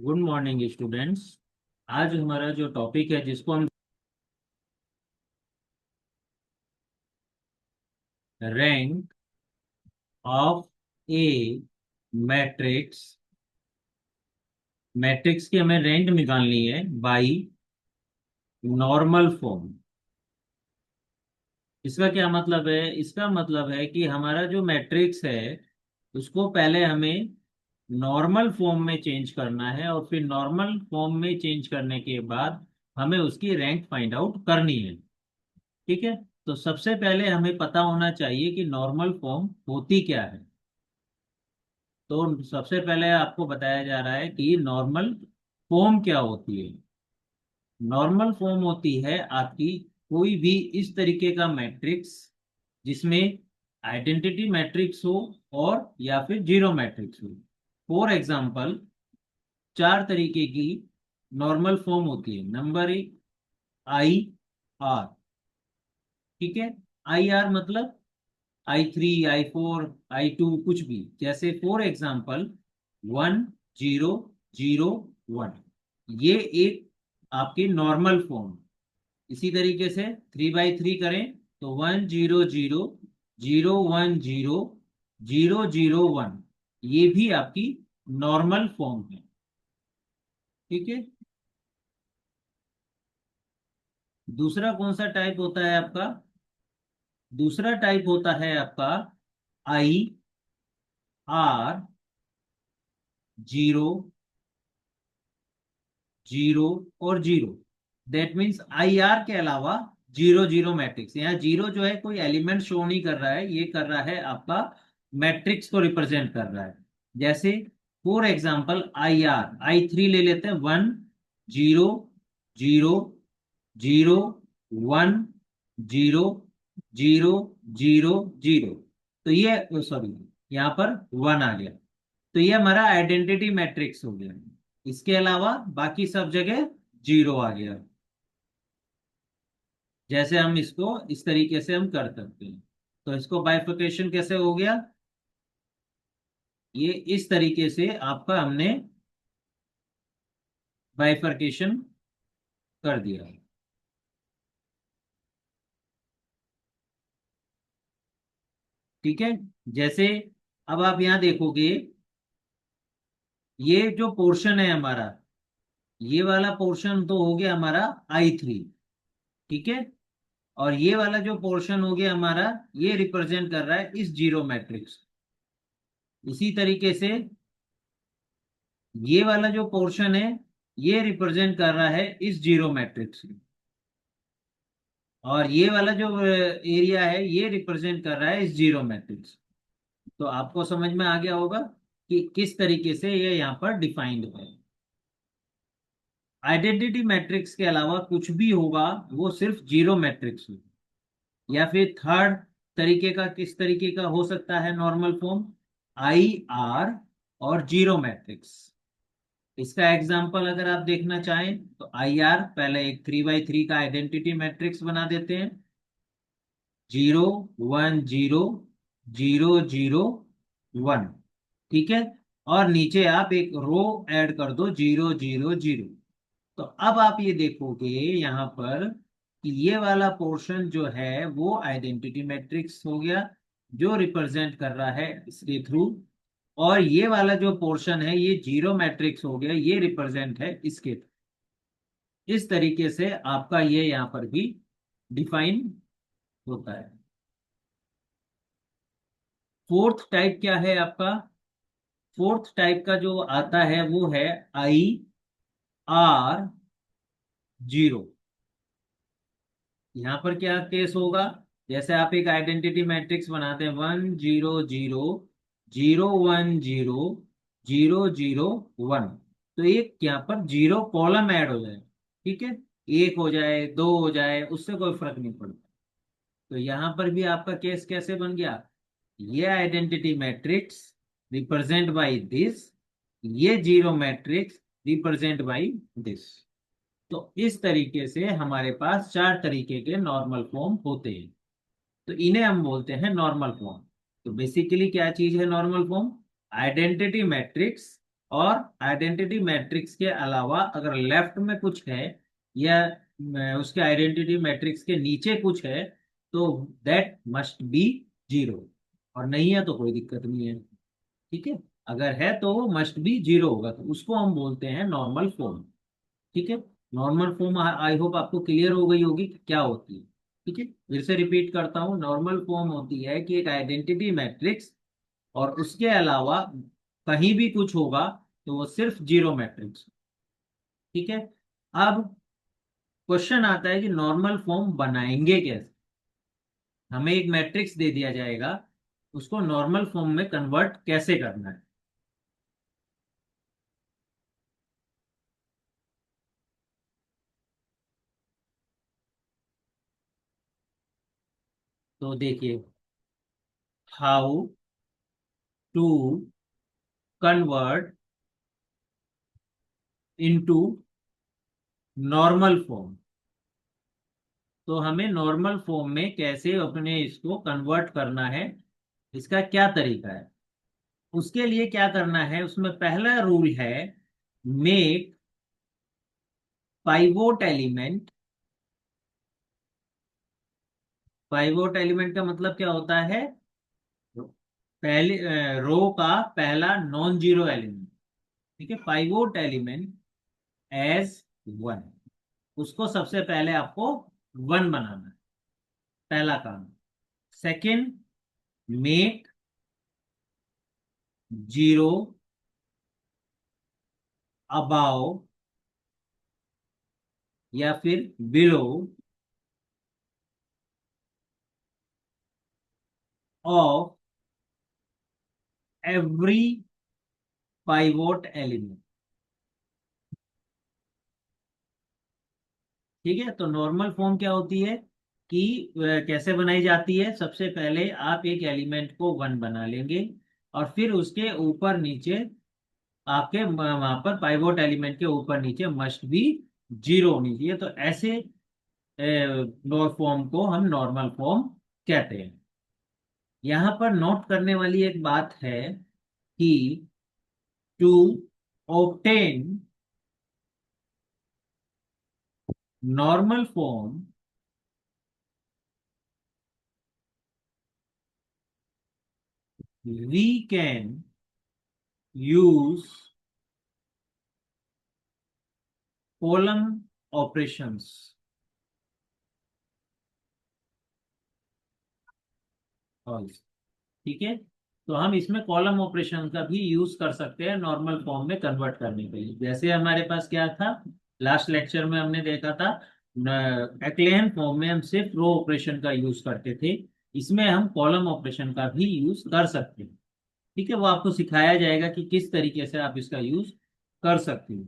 Good morning students. आज हमारा जो टॉपिक है जिसको हम rank of A matrix matrix की हमें रैंक निकालनी है बाय नॉर्मल फॉर्म। इसका क्या मतलब है? इसका मतलब है कि हमारा जो मैट्रिक्स है उसको पहले हमें नॉर्मल फॉर्म में चेंज करना है और फिर नॉर्मल फॉर्म में चेंज करने के बाद हमें उसकी रैंक फाइंड आउट करनी है। ठीक है। तो सबसे पहले हमें पता होना चाहिए कि नॉर्मल फॉर्म होती क्या है। तो सबसे पहले आपको बताया जा रहा है कि नॉर्मल फॉर्म क्या होती है। नॉर्मल फॉर्म होती है आपकी कोई भी इस तरीके का मैट्रिक्स जिसमें आइडेंटिटी मैट्रिक्स हो और या फिर जीरो मैट्रिक्स हो। फॉर एग्जांपल, चार तरीके की नॉर्मल फॉर्म होती है। नंबर एक, आई आर। ठीक है। आई आर मतलब I3, I4, I2 कुछ भी। जैसे फॉर एग्जाम्पल 1001, ये एक आपकी नॉर्मल फॉर्म। इसी तरीके से 3 बाई 3 करें तो 100, 010, 010, ये भी आपकी नॉर्मल फॉर्म है। ठीक है। दूसरा कौन सा टाइप होता है आपका? दूसरा टाइप होता है आपका IR, 0 0 और 0। दैट मीन्स IR के अलावा जीरो जीरो मैट्रिक्स। यहाँ जीरो जो है कोई एलिमेंट शो नहीं कर रहा है, ये कर रहा है आपका मैट्रिक्स को रिप्रेजेंट कर रहा है। जैसे फॉर एग्जाम्पल I3 ले लेते हैं। 1 0 0 0 1 0 0 0। तो ये सॉरी, यहाँ पर 1 आ गया। तो ये हमारा आइडेंटिटी मैट्रिक्स हो गया। इसके अलावा बाकी सब जगह जीरो आ गया। जैसे हम इसको इस तरीके से हम कर सकते हैं। तो इसको बाइफर्केशन कैसे हो गया? ये इस तरीके से आपका हमने बाइफर्केशन कर दिया। ठीक है। जैसे अब आप यहां देखोगे, ये जो पोर्शन है हमारा, ये वाला पोर्शन तो हो गया हमारा I3। ठीक है। और ये वाला जो पोर्शन हो गया हमारा, ये रिप्रेजेंट कर रहा है इस जीरो मैट्रिक्स। इसी तरीके से ये वाला जो पोर्शन है, ये रिप्रेजेंट कर रहा है इस जीरो मैट्रिक्स। और ये वाला जो एरिया है, ये रिप्रेजेंट कर रहा है इस जीरो मैट्रिक्स। तो आपको समझ में आ गया होगा कि किस तरीके से ये यहाँ पर डिफाइंड है। आइडेंटिटी मैट्रिक्स के अलावा कुछ भी होगा वो सिर्फ जीरो मैट्रिक्स होगा। या फिर थर्ड तरीके का, किस तरीके का हो सकता है नॉर्मल फॉर्म? IR और जीरो मैट्रिक्स। इसका एग्जाम्पल अगर आप देखना चाहें तो IR, पहले एक 3 बाई 3 का आइडेंटिटी मैट्रिक्स बना देते हैं। 0 1 0 0 0 1। ठीक है। और नीचे आप एक रो ऐड कर दो, 0 0 0। तो अब आप ये देखोगे यहाँ पर कि ये वाला पोर्शन जो है वो आइडेंटिटी मैट्रिक्स हो गया, जो रिप्रेजेंट कर रहा है इसके थ्रू। और ये वाला जो पोर्शन है ये जीरो मैट्रिक्स हो गया, ये रिप्रेजेंट है इसके थ्रू। इस तरीके से आपका ये यहाँ पर भी डिफाइन होता है। फोर्थ टाइप क्या है आपका? फोर्थ टाइप का जो आता है वो है IR 0। यहाँ पर क्या केस होगा? जैसे आप एक आइडेंटिटी मैट्रिक्स बनाते हैं, 1 0 0 0 1 0 0 0 1। तो एक यहाँ पर जीरो कॉलम ऐड हो जाए। ठीक है। एक हो जाए, दो हो जाए, उससे कोई फर्क नहीं पड़ता। तो यहाँ पर भी आपका केस कैसे बन गया? ये identity matrix represent by this, ये zero matrix represent by this. तो इस तरीके से हमारे पास चार तरीके के नॉर्मल फॉर्म होते हैं। तो इन्हें हम बोलते हैं नॉर्मल फॉर्म। तो बेसिकली क्या चीज है नॉर्मल फॉर्म? आइडेंटिटी मैट्रिक्स और आइडेंटिटी मैट्रिक्स के अलावा अगर लेफ्ट में कुछ है या उसके आइडेंटिटी मैट्रिक्स के नीचे कुछ है तो दैट मस्ट बी जीरो, और नहीं है तो कोई दिक्कत नहीं है। ठीक है, अगर है तो वो मस्ट बी जीरो होगा, तो उसको हम बोलते हैं नॉर्मल फॉर्म। ठीक है, नॉर्मल फॉर्म आई होप आपको क्लियर हो गई होगी कि क्या होती है। ठीक है, फिर से रिपीट करता हूँ, नॉर्मल फॉर्म होती है कि एक आइडेंटिटी मैट्रिक्स और उसके अलावा कहीं भी कुछ होगा तो वो सिर्फ जीरो मैट्रिक्स। ठीक है, अब क्वेश्चन आता है कि नॉर्मल फॉर्म बनाएंगे कैसे। हमें एक मैट्रिक्स दे दिया जाएगा, उसको नॉर्मल फॉर्म में कन्वर्ट कैसे करना है। तो देखिए, how to convert into normal form. तो हमें नॉर्मल फॉर्म में कैसे अपने इसको कन्वर्ट करना है, इसका क्या तरीका है। उसके लिए क्या करना है, उसमें पहला रूल है make pivot element. Pivot element का मतलब क्या होता है, पहले रो का पहला नॉन जीरो एलिमेंट। ठीक है, पाइवोट एलिमेंट एज वन, उसको सबसे पहले आपको वन बनाना है, पहला काम। सेकंड, मेक जीरो अबाव या फिर below of every pivot element. ठीक है, तो नॉर्मल फॉर्म क्या होती है कि कैसे बनाई जाती है, सबसे पहले आप एक एलिमेंट को वन बना लेंगे और फिर उसके ऊपर नीचे आपके वहां पर पाइवोट एलिमेंट के ऊपर नीचे मस्ट बी जीरो होनी चाहिए, तो ऐसे फॉर्म को हम नॉर्मल फॉर्म कहते हैं। यहाँ पर नोट करने वाली एक बात है कि to obtain normal form we can use column operations also। ठीक है, तो हम इसमें कॉलम ऑपरेशन का भी यूज कर सकते हैं नॉर्मल फॉर्म में कन्वर्ट करने के लिए। जैसे हमारे पास क्या था, लास्ट लेक्चर में हमने देखा था एक्लेन फॉर्म में हम सिर्फ रो ऑपरेशन का यूज करते थे, इसमें हम कॉलम ऑपरेशन का भी यूज कर सकते हैं। ठीक है, वो आपको सिखाया जाएगा कि किस तरीके से आप इसका यूज कर सकते हो।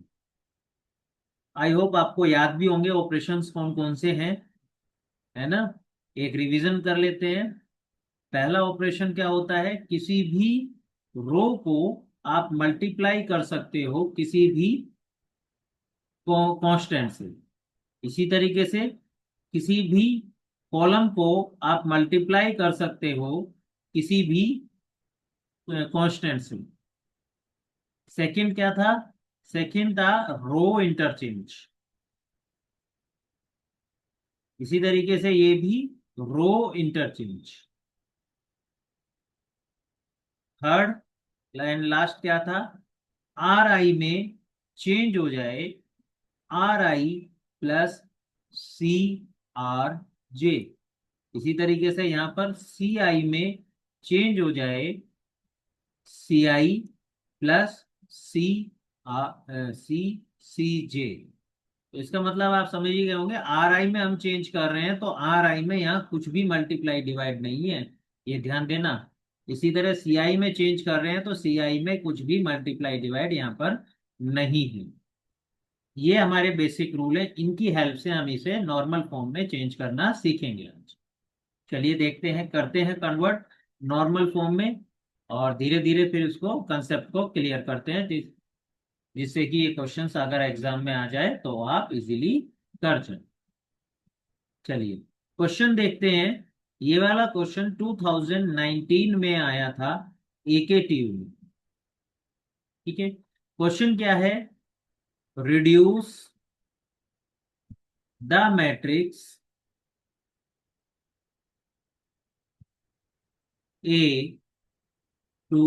आई होप आपको याद भी होंगे ऑपरेशंस कौन कौन से हैं, है ना। एक रिवीजन कर लेते हैं। पहला ऑपरेशन क्या होता है, किसी भी रो को आप मल्टीप्लाई कर सकते हो किसी भी कांस्टेंट से। इसी तरीके से किसी भी कॉलम को आप मल्टीप्लाई कर सकते हो किसी भी कांस्टेंट से। सेकंड क्या था, सेकंड था रो इंटरचेंज। इसी तरीके से ये भी row interchange. Third and last क्या था, आर आई में चेंज हो जाए R I plus C R J. इसी तरीके से यहां पर सी आई में चेंज हो जाए सी आई प्लस सी सी सी जे। तो इसका मतलब आप समझ ही गए होंगे, आर आई में हम चेंज कर रहे हैं तो आर आई में यहाँ कुछ भी मल्टीप्लाई डिवाइड नहीं है, ये ध्यान देना। इसी तरह सी आई में चेंज कर रहे हैं तो सी आई में कुछ भी मल्टीप्लाई डिवाइड यहाँ पर नहीं है। ये हमारे बेसिक रूल है, इनकी हेल्प से हम इसे नॉर्मल फॉर्म में चेंज करना सीखेंगे आज। चलिए देखते हैं, करते हैं कन्वर्ट नॉर्मल फॉर्म में, और धीरे धीरे फिर उसको कंसेप्ट को क्लियर करते हैं जिससे कि ये क्वेश्चंस अगर एग्जाम में आ जाए तो आप इजीली कर जाए। चलिए क्वेश्चन देखते हैं। ये वाला क्वेश्चन 2019 में आया था एके टीयू में। ठीक है, क्वेश्चन क्या है? Reduce the matrix A to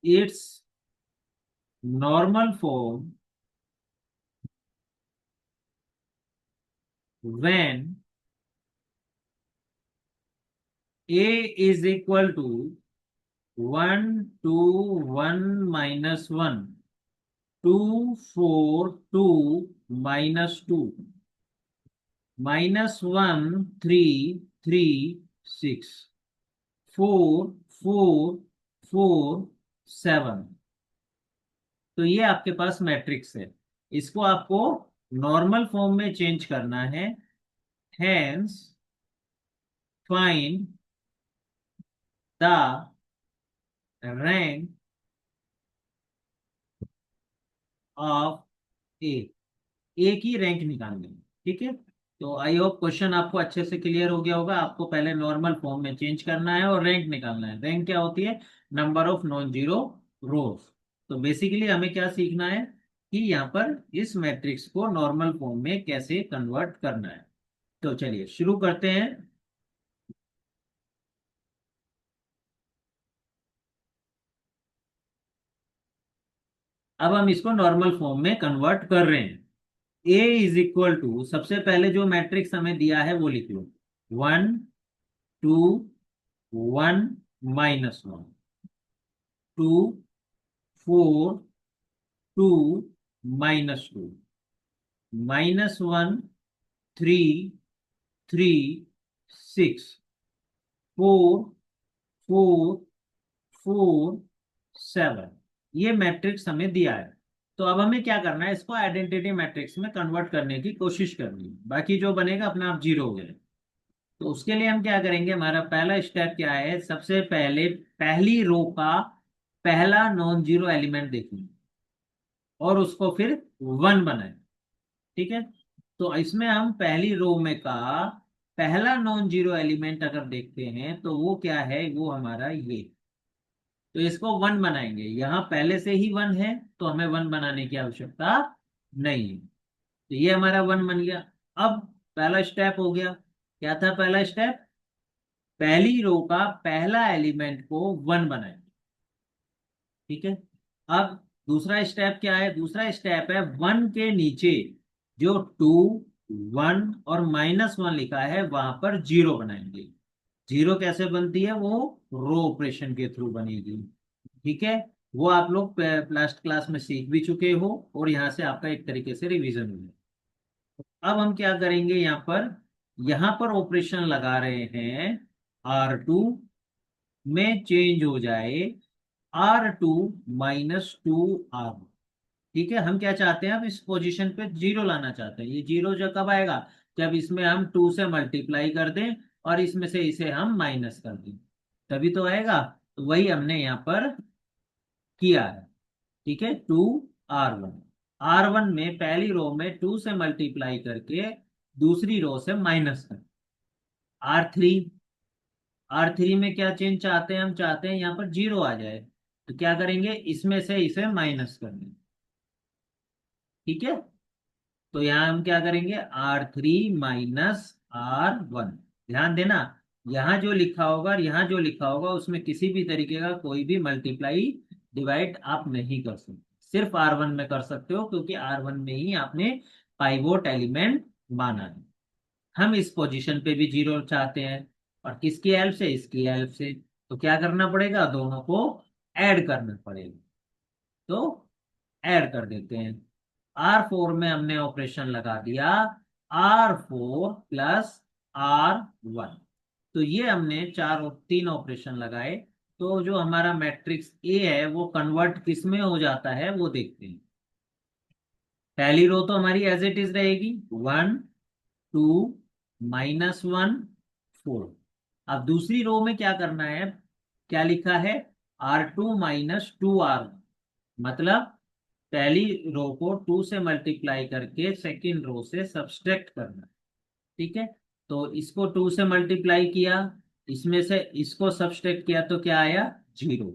its normal form when A is equal to 1, 2, 1 minus 1, 2, 4, 2 minus 2, minus 1, 3, 3, 6, 4, 4, 4, 7। तो ये आपके पास मैट्रिक्स है। इसको आपको नॉर्मल फॉर्म में चेंज करना है। Hence find the rank of A. A की रैंक निकालनी है। ठीक है। तो आई होप क्वेश्चन आपको अच्छे से क्लियर हो गया होगा। आपको पहले नॉर्मल फॉर्म में चेंज करना है और रैंक निकालना है। रैंक क्या होती है? नंबर ऑफ नॉन जीरो रोज। तो बेसिकली हमें क्या सीखना है कि यहाँ पर इस मैट्रिक्स को नॉर्मल फॉर्म में कैसे कन्वर्ट करना है। तो चलिए शुरू करते हैं। अब हम इसको नॉर्मल फॉर्म में कन्वर्ट कर रहे हैं। ए इज इक्वल टू, सबसे पहले जो मैट्रिक्स हमें दिया है वो लिख लो। 1, 2, 1 माइनस 1, 2, 4, 2 माइनस 2, माइनस 1, 3, 3, 6, 4, 4, 4, 7। ये मैट्रिक्स हमें दिया है। तो अब हमें क्या करना है? इसको आइडेंटिटी मैट्रिक्स में कन्वर्ट करने की कोशिश करनी है। बाकी जो बनेगा अपने आप जीरो हो जाएगा। तो उसके लिए हम क्या करेंगे? हमारा पहला स्टेप क्या है? सबसे पहले पहली रो का पहला नॉन जीरो एलिमेंट देखेंगे और उसको फिर 1 बनाए। ठीक है। तो इसमें हम पहली रो में का पहला नॉन जीरो एलिमेंट अगर देखते हैं तो वो क्या है? वो हमारा ये। तो इसको 1 बनाएंगे। यहाँ पहले से ही 1 है तो हमें 1 बनाने की आवश्यकता नहीं है। तो ये हमारा 1 बन गया। अब पहला स्टेप हो गया। क्या था पहला स्टेप? पहली रो का पहला एलिमेंट को 1 बनाएंगे। ठीक है। अब दूसरा स्टेप क्या है? दूसरा स्टेप है 1 के नीचे जो 2, 1 और माइनस 1 लिखा है वहां पर जीरो बनाएंगे। जीरो कैसे बनती है? वो रो ऑपरेशन के थ्रू बनेगी। ठीक है। वो आप लोग लास्ट क्लास में सीख भी चुके हो और यहाँ से आपका एक तरीके से रिवीजन हो गया। अब हम क्या करेंगे? यहाँ पर ऑपरेशन लगा रहे हैं। R2 में चेंज हो जाए R2 माइनस 2R। ठीक है। हम क्या चाहते हैं? अब इस पोजीशन पे जीरो लाना चाहते हैं। ये जीरो जो कब आएगा? जब इसमें हम 2 से मल्टीप्लाई कर दें और इसमें से इसे हम माइनस कर दें, तभी तो आएगा। तो वही हमने यहाँ पर किया है। ठीक है। 2R1। R1 में पहली रो में 2 से मल्टीप्लाई करके दूसरी रो से माइनस कर। R3। R3 में क्या चेंज चाहते हैं? हम चाहते हैं यहाँ पर जीरो आ जाए। तो क्या करेंगे? इसमें से इसे माइनस कर देंगे। ठीक है। तो यहाँ हम क्या करेंगे? R3 - R1। ध्यान देना, यहाँ जो लिखा होगा और यहाँ जो लिखा होगा उसमें किसी भी तरीके का कोई भी मल्टीप्लाई डिवाइड आप नहीं कर सकते। सिर्फ R1 में कर सकते हो क्योंकि R1 में ही आपने पाइवोट एलिमेंट माना है। हम इस पोजीशन पे भी जीरो चाहते हैं और किसकी हेल्प से? इसकी हेल्प से। तो क्या करना पड़ेगा? दोनों को ऐड करना पड़ेगा। तो ऐड कर देते हैं। R4 में हमने ऑपरेशन लगा दिया। R4 + R1। तो ये हमने चार और तीन ऑपरेशन लगाए। तो जो हमारा मैट्रिक्स ए है वो कन्वर्ट किस में हो जाता है वो देखते हैं। पहली रो तो हमारी एज इट इज रहेगी। 1, 2, -1, 4। अब दूसरी रो में क्या करना है? क्या लिखा है? R2 - 2R। मतलब पहली रो को 2 से मल्टीप्लाई करके सेकंड रो से सब्सट्रैक्ट करना। ठीक है। तो इसको 2 से मल्टीप्लाई किया, इसमें से इसको सब्सट्रैक्ट किया तो क्या आया? जीरो।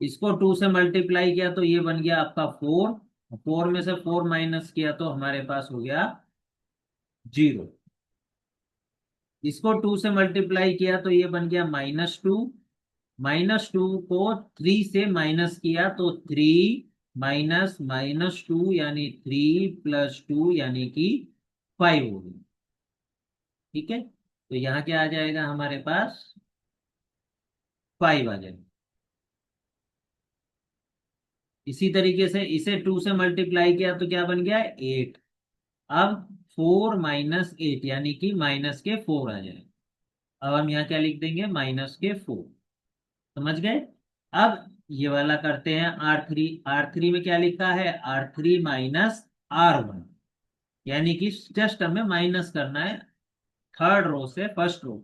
इसको 2 से मल्टीप्लाई किया तो ये बन गया आपका 4। 4 में से 4 माइनस किया तो हमारे पास हो गया 0। इसको 2 से मल्टीप्लाई किया तो ये बन गया -2। -2 को 3 से माइनस किया तो 3 माइनस -2 यानी 3 + 2 यानी कि 5 हो गया। ठीक है, तो यहाँ क्या आ जाएगा हमारे पास, 5 आ जाएगा। इसी तरीके से इसे 2 से मल्टीप्लाई किया तो क्या बन गया, 8। अब 4 - 8 यानी कि -4 आ जाएगा। अब हम यहाँ क्या लिख देंगे, -4। समझ गए। अब ये वाला करते हैं R3। R3 में क्या लिखा है, R3 - R1, यानी कि जस्ट हमें माइनस करना है थर्ड रो से फर्स्ट रो।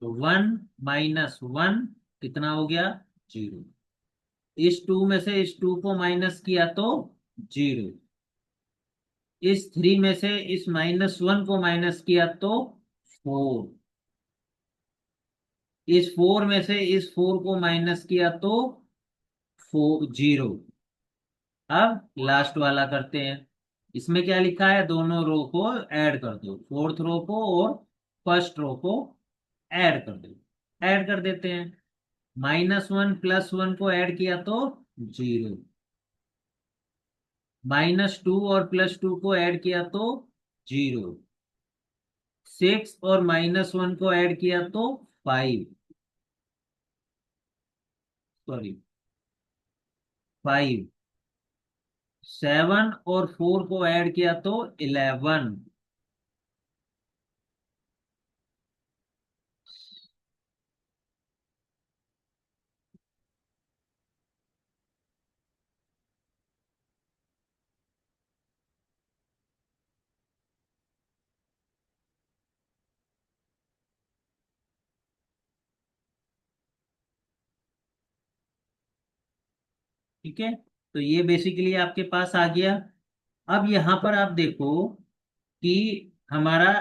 तो 1 - 1 कितना हो गया, 0। इस 2 में से इस 2 को माइनस किया तो 0। इस 3 में से इस -1 को माइनस किया तो 4। इस 4 में से इस 4 को माइनस किया तो 0। अब लास्ट वाला करते हैं। इसमें क्या लिखा है, दोनों रो को ऐड कर दो, फोर्थ रो को और फर्स्ट रो को ऐड कर दो। ऐड कर देते हैं। -1 +1 को ऐड किया तो 0। -2 और +2 को ऐड किया तो 0। 6 और -1 को ऐड किया तो 5, सॉरी 5। 7 और 4 को ऐड किया तो 11। ठीक है, तो ये बेसिकली आपके पास आ गया। अब यहाँ पर आप देखो कि हमारा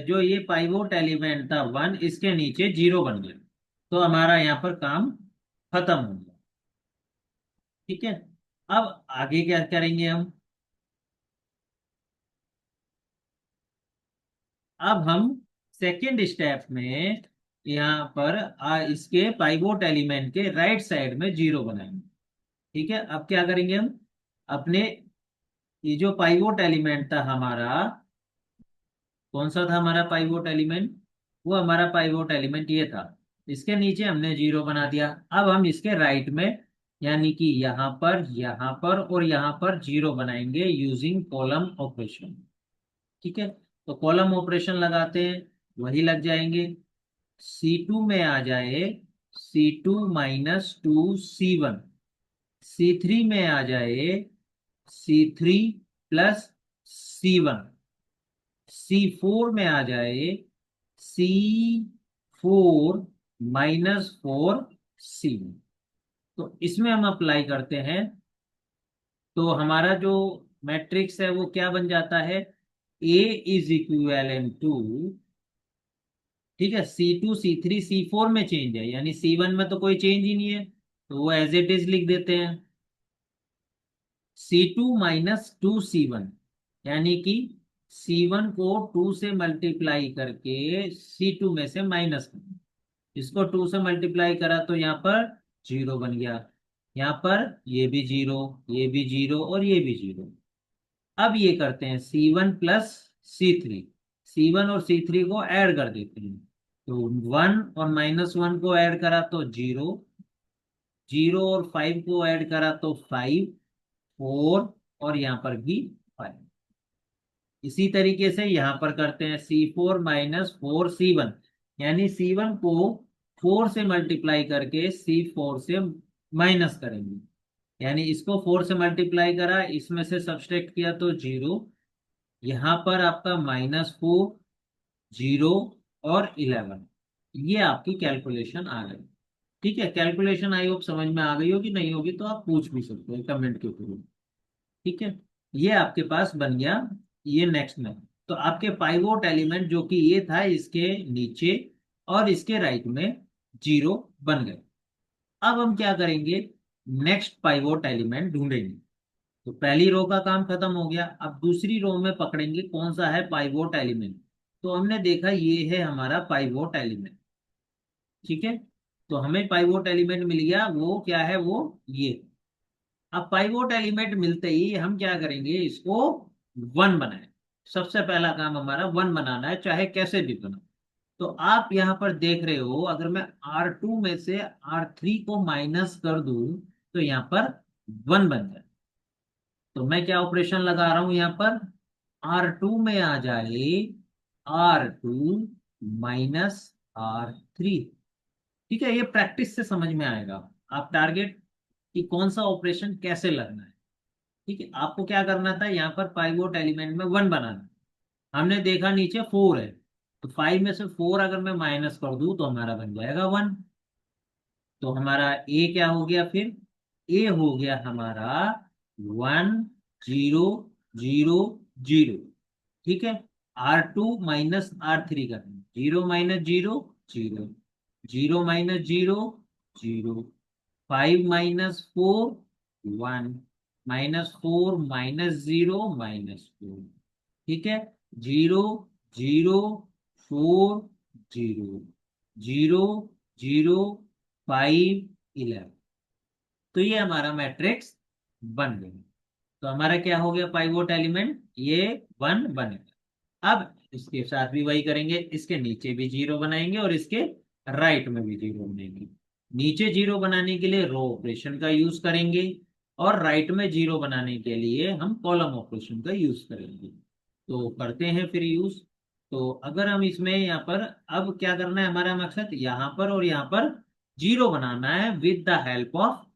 जो ये पाइवोट एलिमेंट था 1, इसके नीचे 0 बन गया। तो हमारा यहाँ पर काम खत्म हो गया। ठीक है, अब आगे क्या करेंगे हम। अब हम सेकेंड स्टेप में यहाँ पर इसके पाइवोट एलिमेंट के राइट साइड में 0 बनाएंगे। ठीक है, अब क्या करेंगे हम, अपने ये जो पाइवोट एलिमेंट था हमारा, कौन सा था हमारा पाइवोट एलिमेंट, वो हमारा पाइवोट एलिमेंट ये था। इसके नीचे हमने 0 बना दिया। अब हम इसके राइट में, यानी कि यहाँ पर और यहाँ पर 0 बनाएंगे यूजिंग कॉलम ऑपरेशन। ठीक है, तो कॉलम ऑपरेशन लगाते हैं, वही लग जाएंगे। C2 में आ जाए C2 - 2 C1। C3 में आ जाए C3 + C1। C4 में आ जाए C4 - 4 C। तो इसमें हम अप्लाई करते हैं तो हमारा जो मैट्रिक्स है वो क्या बन जाता है, A = 2। ठीक है, C2 C3 C4 में चेंज है, यानी C1 में तो कोई चेंज ही नहीं है, तो वो एज इट इज लिख देते हैं। C2 - 2 C1, यानी कि C1 को 2 से मल्टीप्लाई करके C2 में से माइनस करना। इसको 2 से मल्टीप्लाई करा तो यहाँ पर 0 बन गया। यहाँ पर ये भी 0, ये भी 0 और ये भी 0। अब ये करते हैं C1 + C3। C1 और C3 को ऐड कर देते हैं। तो 1 और -1 को ऐड करा तो 0। 0 और 5 को ऐड करा तो 5। 4 और यहाँ पर भी 5। इसी तरीके से यहाँ पर करते हैं C4 - 4 C1, यानी C1 को 4 से मल्टीप्लाई करके C4 से माइनस करेंगे। यानी इसको 4 से मल्टीप्लाई करा, इसमें से सब्सट्रैक्ट किया तो 0। यहाँ पर आपका -4, 0 और 11। ये आपकी कैलकुलेशन आ गई। ठीक है, कैलकुलेशन आई होप समझ में आ गई होगी, नहीं होगी तो आप पूछ भी सकते हैं कमेंट के थ्रू। ठीक है, ये आपके पास बन गया। ये नेक्स्ट में, तो आपके पाइवोट एलिमेंट जो कि ये था, इसके नीचे और इसके राइट में 0 बन गए। अब हम क्या करेंगे, नेक्स्ट पाइवोट एलिमेंट ढूंढेंगे। तो पहली रो का काम खत्म हो गया, अब दूसरी रो में पकड़ेंगे कौन सा है पाइवोट एलिमेंट। तो हमने देखा ये है हमारा पाइवोट एलिमेंट। ठीक है, तो हमें पाइवोट एलिमेंट मिल गया, वो क्या है, वो ये। अब पाइवोट एलिमेंट मिलते ही हम क्या करेंगे, इसको वन बनाए। सबसे पहला काम हमारा वन बनाना है, चाहे कैसे भी बना। तो आप यहाँ पर देख रहे हो, अगर मैं R2 में से R3 को माइनस कर दूं तो यहाँ पर वन बन जाए। तो मैं क्या ऑपरेशन लगा रहा हूं यहाँ पर, R2 में आ जाए R2 माइनस R3। ठीक है, ये प्रैक्टिस से समझ में आएगा। आप टारगेट कि कौन सा ऑपरेशन कैसे लगना है। ठीक है, आपको क्या करना था, यहाँ पर पाइवोट एलिमेंट में वन बनाना। हमने देखा नीचे फोर है, तो फाइव में से फोर अगर मैं माइनस कर दूं तो हमारा बन जाएगा वन। तो हमारा ए क्या हो गया फिर, ए हो गया हमारा वन, जीरो, जीरो, जीरो। ठीक है, R2 माइनस R3 करना, zero minus zero, zero, zero minus zero, zero, five minus four, one, minus four minus zero minus four. ठीक है, zero, zero, four, zero, zero, zero, five, 11। तो ये हमारा matrix बन गया। तो हमारा क्या हो गया पाइवोट एलिमेंट, ये वन बनेगा। अब इसके साथ भी वही करेंगे, इसके नीचे भी जीरो बनाएंगे और इसके राइट में भी जीरो बनाएंगे। नीचे जीरो बनाने के लिए रो ऑपरेशन का यूज करेंगे, और राइट में जीरो बनाने के लिए हम कॉलम ऑपरेशन का यूज करेंगे। तो करते हैं फिर यूज। तो अगर हम इसमें यहाँ पर, अब क्या करना है, हमारा मकसद यहाँ पर और यहाँ पर जीरो बनाना है विद द हेल्प ऑफ।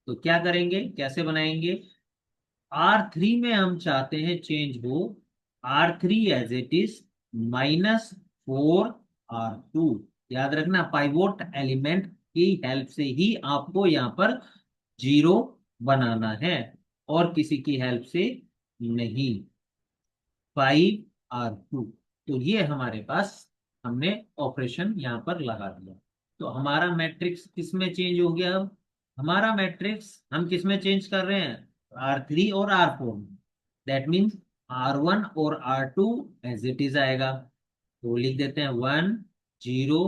तो क्या करेंगे, कैसे बनाएंगे, R3 में हम चाहते हैं चेंज हो R3 as it is minus four R2। याद रखना, पाइवोट एलिमेंट की हेल्प से ही आपको यहाँ पर जीरो बनाना है, और किसी की हेल्प से नहीं। 5R2। तो ये हमारे पास, हमने ऑपरेशन यहाँ पर लगा दिया। तो हमारा मैट्रिक्स किस में चेंज हो गया, अब हमारा मैट्रिक्स हम किस में चेंज कर रहे हैं, R3 और R4 में। दैट मीन्स R1 और R2 एज इट इज आएगा। तो लिख देते हैं one, zero,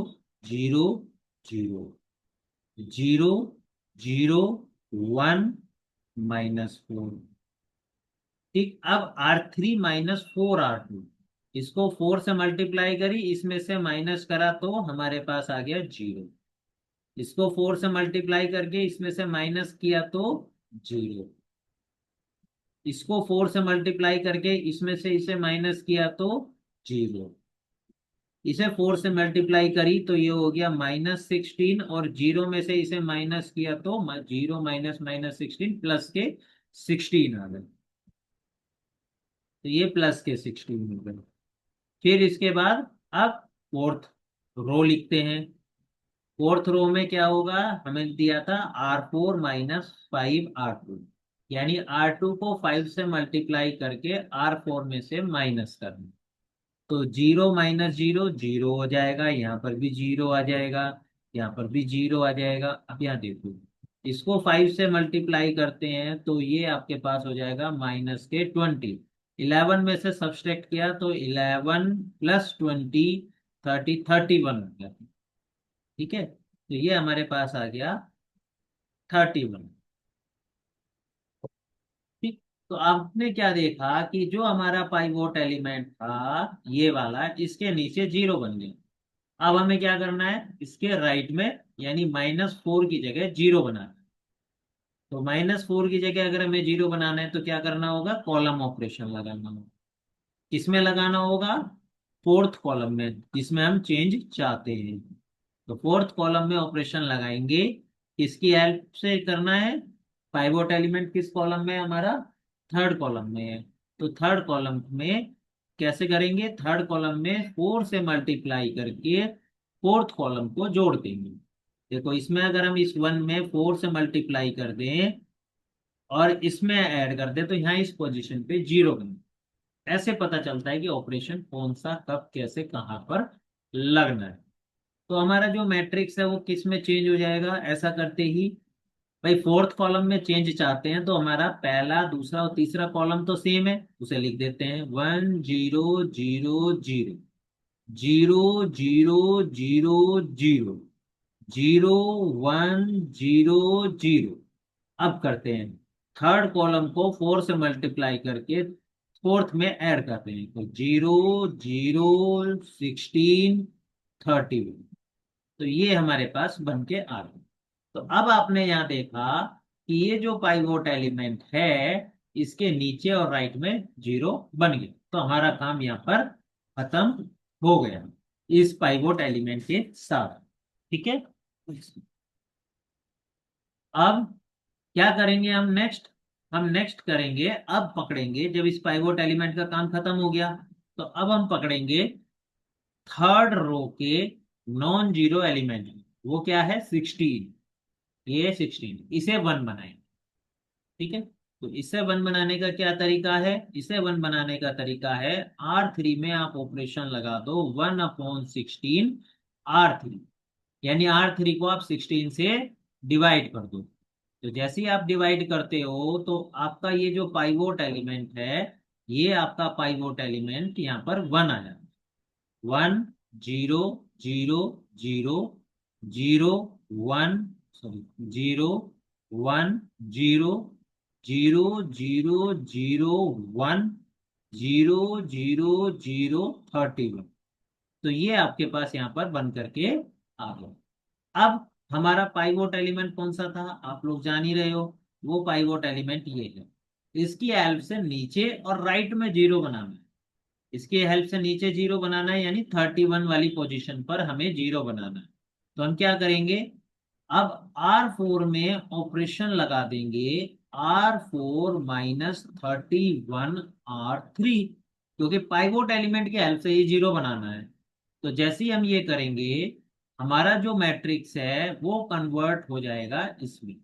zero, zero, zero, zero, one, minus four. ठीक, अब R3 माइनस फोर R2, इसको फोर से मल्टीप्लाई करी, इसमें से माइनस करा तो हमारे पास आ गया जीरो। इसको फोर से मल्टीप्लाई करके इसमें से माइनस किया तो जीरो। इसको फोर से मल्टीप्लाई करके इसमें से इसे माइनस किया तो जीरो। इसे फोर से मल्टीप्लाई करी तो ये हो गया -16, और जीरो में से इसे माइनस किया तो जीरो माइनस -16 प्लस के 16 आ गए। तो ये प्लस के 16 हो गए। फिर इसके बाद अब फोर्थ रो लिखते हैं। फोर्थ रो में क्या होगा, हमें दिया था R4 माइनस फाइव R2, यानी R2 को 5 से मल्टीप्लाई करके R4 में से माइनस करना। तो जीरो माइनस जीरो जीरो हो जाएगा, यहाँ पर भी जीरो आ जाएगा, यहाँ पर भी जीरो आ जाएगा। अब यहाँ देखो, इसको 5 से मल्टीप्लाई करते हैं तो ये आपके पास हो जाएगा -20। 11 में से सब्सट्रैक्ट किया तो 11 प्लस 20, 31 हो गया। ठीक है, तो ये हमारे पास आ गया 31। ठीक, तो आपने क्या देखा कि जो हमारा पाइवोट एलिमेंट था ये वाला, इसके नीचे जीरो बन गया। अब हमें क्या करना है, इसके राइट में यानी -4 की जगह जीरो बनाना है। तो -4 की जगह अगर हमें जीरो बनाना है तो क्या करना होगा, कॉलम ऑपरेशन लगाना होगा। किसमें लगाना होगा, फोर्थ कॉलम में, जिसमें हम चेंज चाहते हैं। तो फोर्थ कॉलम में ऑपरेशन लगाएंगे। किसकी हेल्प से करना है, पाइवोट एलिमेंट किस कॉलम में है हमारा, थर्ड कॉलम में है। तो थर्ड कॉलम में कैसे करेंगे, थर्ड कॉलम में फोर से मल्टीप्लाई करके फोर्थ कॉलम को जोड़ देंगे। देखो, इसमें अगर हम इस वन में फोर से मल्टीप्लाई कर दें और इसमें ऐड कर दें तो यहाँ इस पोजीशन पे जीरो बने। ऐसे पता चलता है कि ऑपरेशन कौन सा कब कैसे कहाँ पर लगना है। तो हमारा जो मैट्रिक्स है वो किस में चेंज हो जाएगा, ऐसा करते ही भाई फोर्थ कॉलम में चेंज चाहते हैं तो हमारा पहला दूसरा और तीसरा कॉलम तो सेम है, उसे लिख देते हैं 1000, 0000, 0100। अब करते हैं थर्ड कॉलम को 4 से मल्टीप्लाई करके फोर्थ में ऐड करते हैं, तो 001631। तो ये हमारे पास बन के आ गया। तो अब आपने यहाँ देखा कि ये जो पाइवोट एलिमेंट है इसके नीचे और राइट में जीरो बन गया, तो हमारा काम यहाँ पर खत्म हो गया इस पाइवोट एलिमेंट के साथ। ठीक है, अब क्या करेंगे हम नेक्स्ट? हम नेक्स्ट करेंगे, अब पकड़ेंगे जब इस पाइवोट एलिमेंट का काम खत्म हो गया, तो अब हम पकड़ेंगे थर्ड रो के नॉन जीरो एलिमेंट। वो क्या है? 16। ये 16, इसे वन बनाएंगे। ठीक है, तो इसे वन बनाने का क्या तरीका है? इसे वन बनाने का तरीका है, R3 में आप ऑपरेशन लगा दो 1/16 R3, यानी R3 को आप 16 से डिवाइड कर दो। तो जैसे ही आप डिवाइड करते हो तो आपका ये जो पाइवोट एलिमेंट है, ये आपका पाइवोट एलिमेंट यहाँ पर वन आ जाता है। 1 0 0 0 0 1, सॉरी, 0 1 0 0 0 0 1 0 0 0 31। तो ये आपके पास यहाँ पर बन करके आ गया। अब हमारा पाइवोट एलिमेंट कौन सा था आप लोग जान ही रहे हो, वो पाइवोट एलिमेंट ये है। इसकी हेल्प से नीचे और राइट में जीरो बनाना है। इसकी हेल्प से नीचे जीरो बनाना है, यानी 31 वाली पोजीशन पर हमें जीरो बनाना है। तो हम क्या करेंगे, अब R4 में ऑपरेशन लगा देंगे, R4 - 31 R3, क्योंकि पाइवोट एलिमेंट की हेल्प से ये जीरो बनाना है। तो जैसे ही हम ये करेंगे हमारा जो मैट्रिक्स है वो कन्वर्ट हो जाएगा इसमें।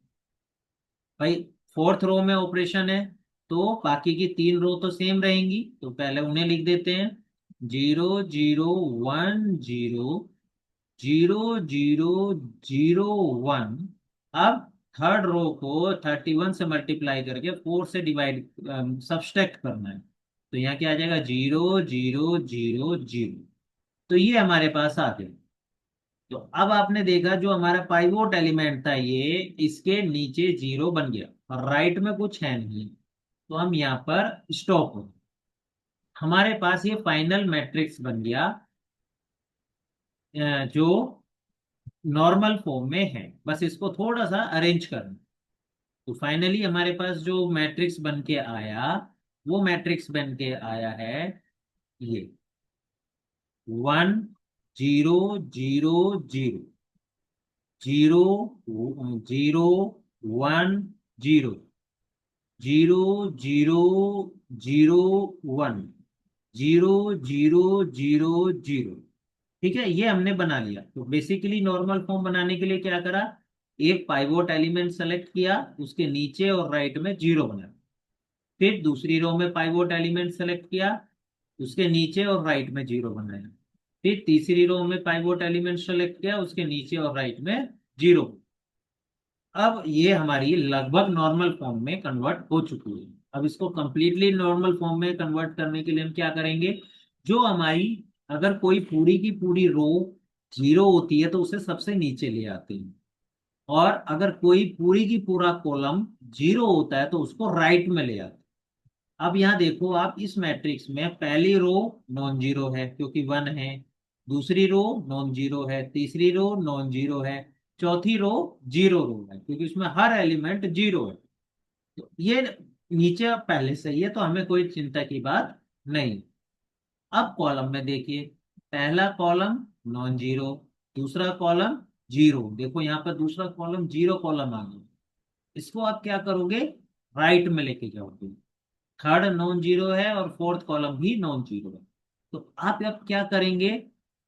भाई फोर्थ रो में ऑपरेशन है तो बाकी की तीन रो तो सेम रहेंगी, तो पहले उन्हें लिख देते हैं। 0010, 0001। अब थर्ड रो को 31 से मल्टीप्लाई करके 4 से डिवाइड सब्सट्रैक्ट करना है, तो यहाँ क्या आ जाएगा? 0000। तो ये हमारे पास आ गया। तो अब आपने देखा जो हमारा पाइवोट एलिमेंट था ये, इसके नीचे जीरो बन गया और राइट में कुछ है नहीं, तो हम यहाँ पर स्टॉप हो। हमारे पास ये फाइनल मैट्रिक्स बन गया, जो नॉर्मल फॉर्म में है, बस इसको थोड़ा सा अरेंज करना। तो फाइनली हमारे पास जो मैट्रिक्स बन के आया, वो मैट्रिक्स बन के आया है ये 1000, 0 0 0 1 0, 0001, 0000। ठीक है, ये हमने बना लिया। तो बेसिकली नॉर्मल फॉर्म बनाने के लिए क्या करा, एक पाइवोट एलिमेंट सेलेक्ट किया, उसके नीचे और राइट में जीरो बनाया। फिर दूसरी रो में पाइवोट एलिमेंट सेलेक्ट किया, उसके नीचे और राइट में जीरो बनाया। फिर तीसरी रो में पाइवोट एलिमेंट सेलेक्ट किया, उसके नीचे और राइट में जीरो। अब ये हमारी लगभग नॉर्मल फॉर्म में कन्वर्ट हो चुकी है। अब इसको कंप्लीटली नॉर्मल फॉर्म में कन्वर्ट करने के लिए हम क्या करेंगे, जो हमारी अगर कोई पूरी की पूरी रो जीरो होती है तो उसे सबसे नीचे ले आते हैं, और अगर कोई पूरी की पूरा कॉलम जीरो होता है तो उसको राइट में ले आते हैं। अब यहाँ देखो आप, इस मैट्रिक्स में पहली रो नॉन जीरो है क्योंकि वन है, दूसरी रो नॉन जीरो है, तीसरी रो नॉन जीरो है, चौथी रो जीरो रो है क्योंकि उसमें हर एलिमेंट जीरो है। तो ये नीचे पहले से ही है तो हमें कोई चिंता की बात नहीं। अब कॉलम में देखिए, पहला कॉलम नॉन जीरो, दूसरा कॉलम जीरो, देखो यहाँ पर दूसरा कॉलम जीरो कॉलम आ गया। इसको आप क्या करोगे, राइट में लेके जाओगे। थर्ड नॉन जीरो है और फोर्थ कॉलम भी नॉन जीरो है। तो आप अब क्या करेंगे,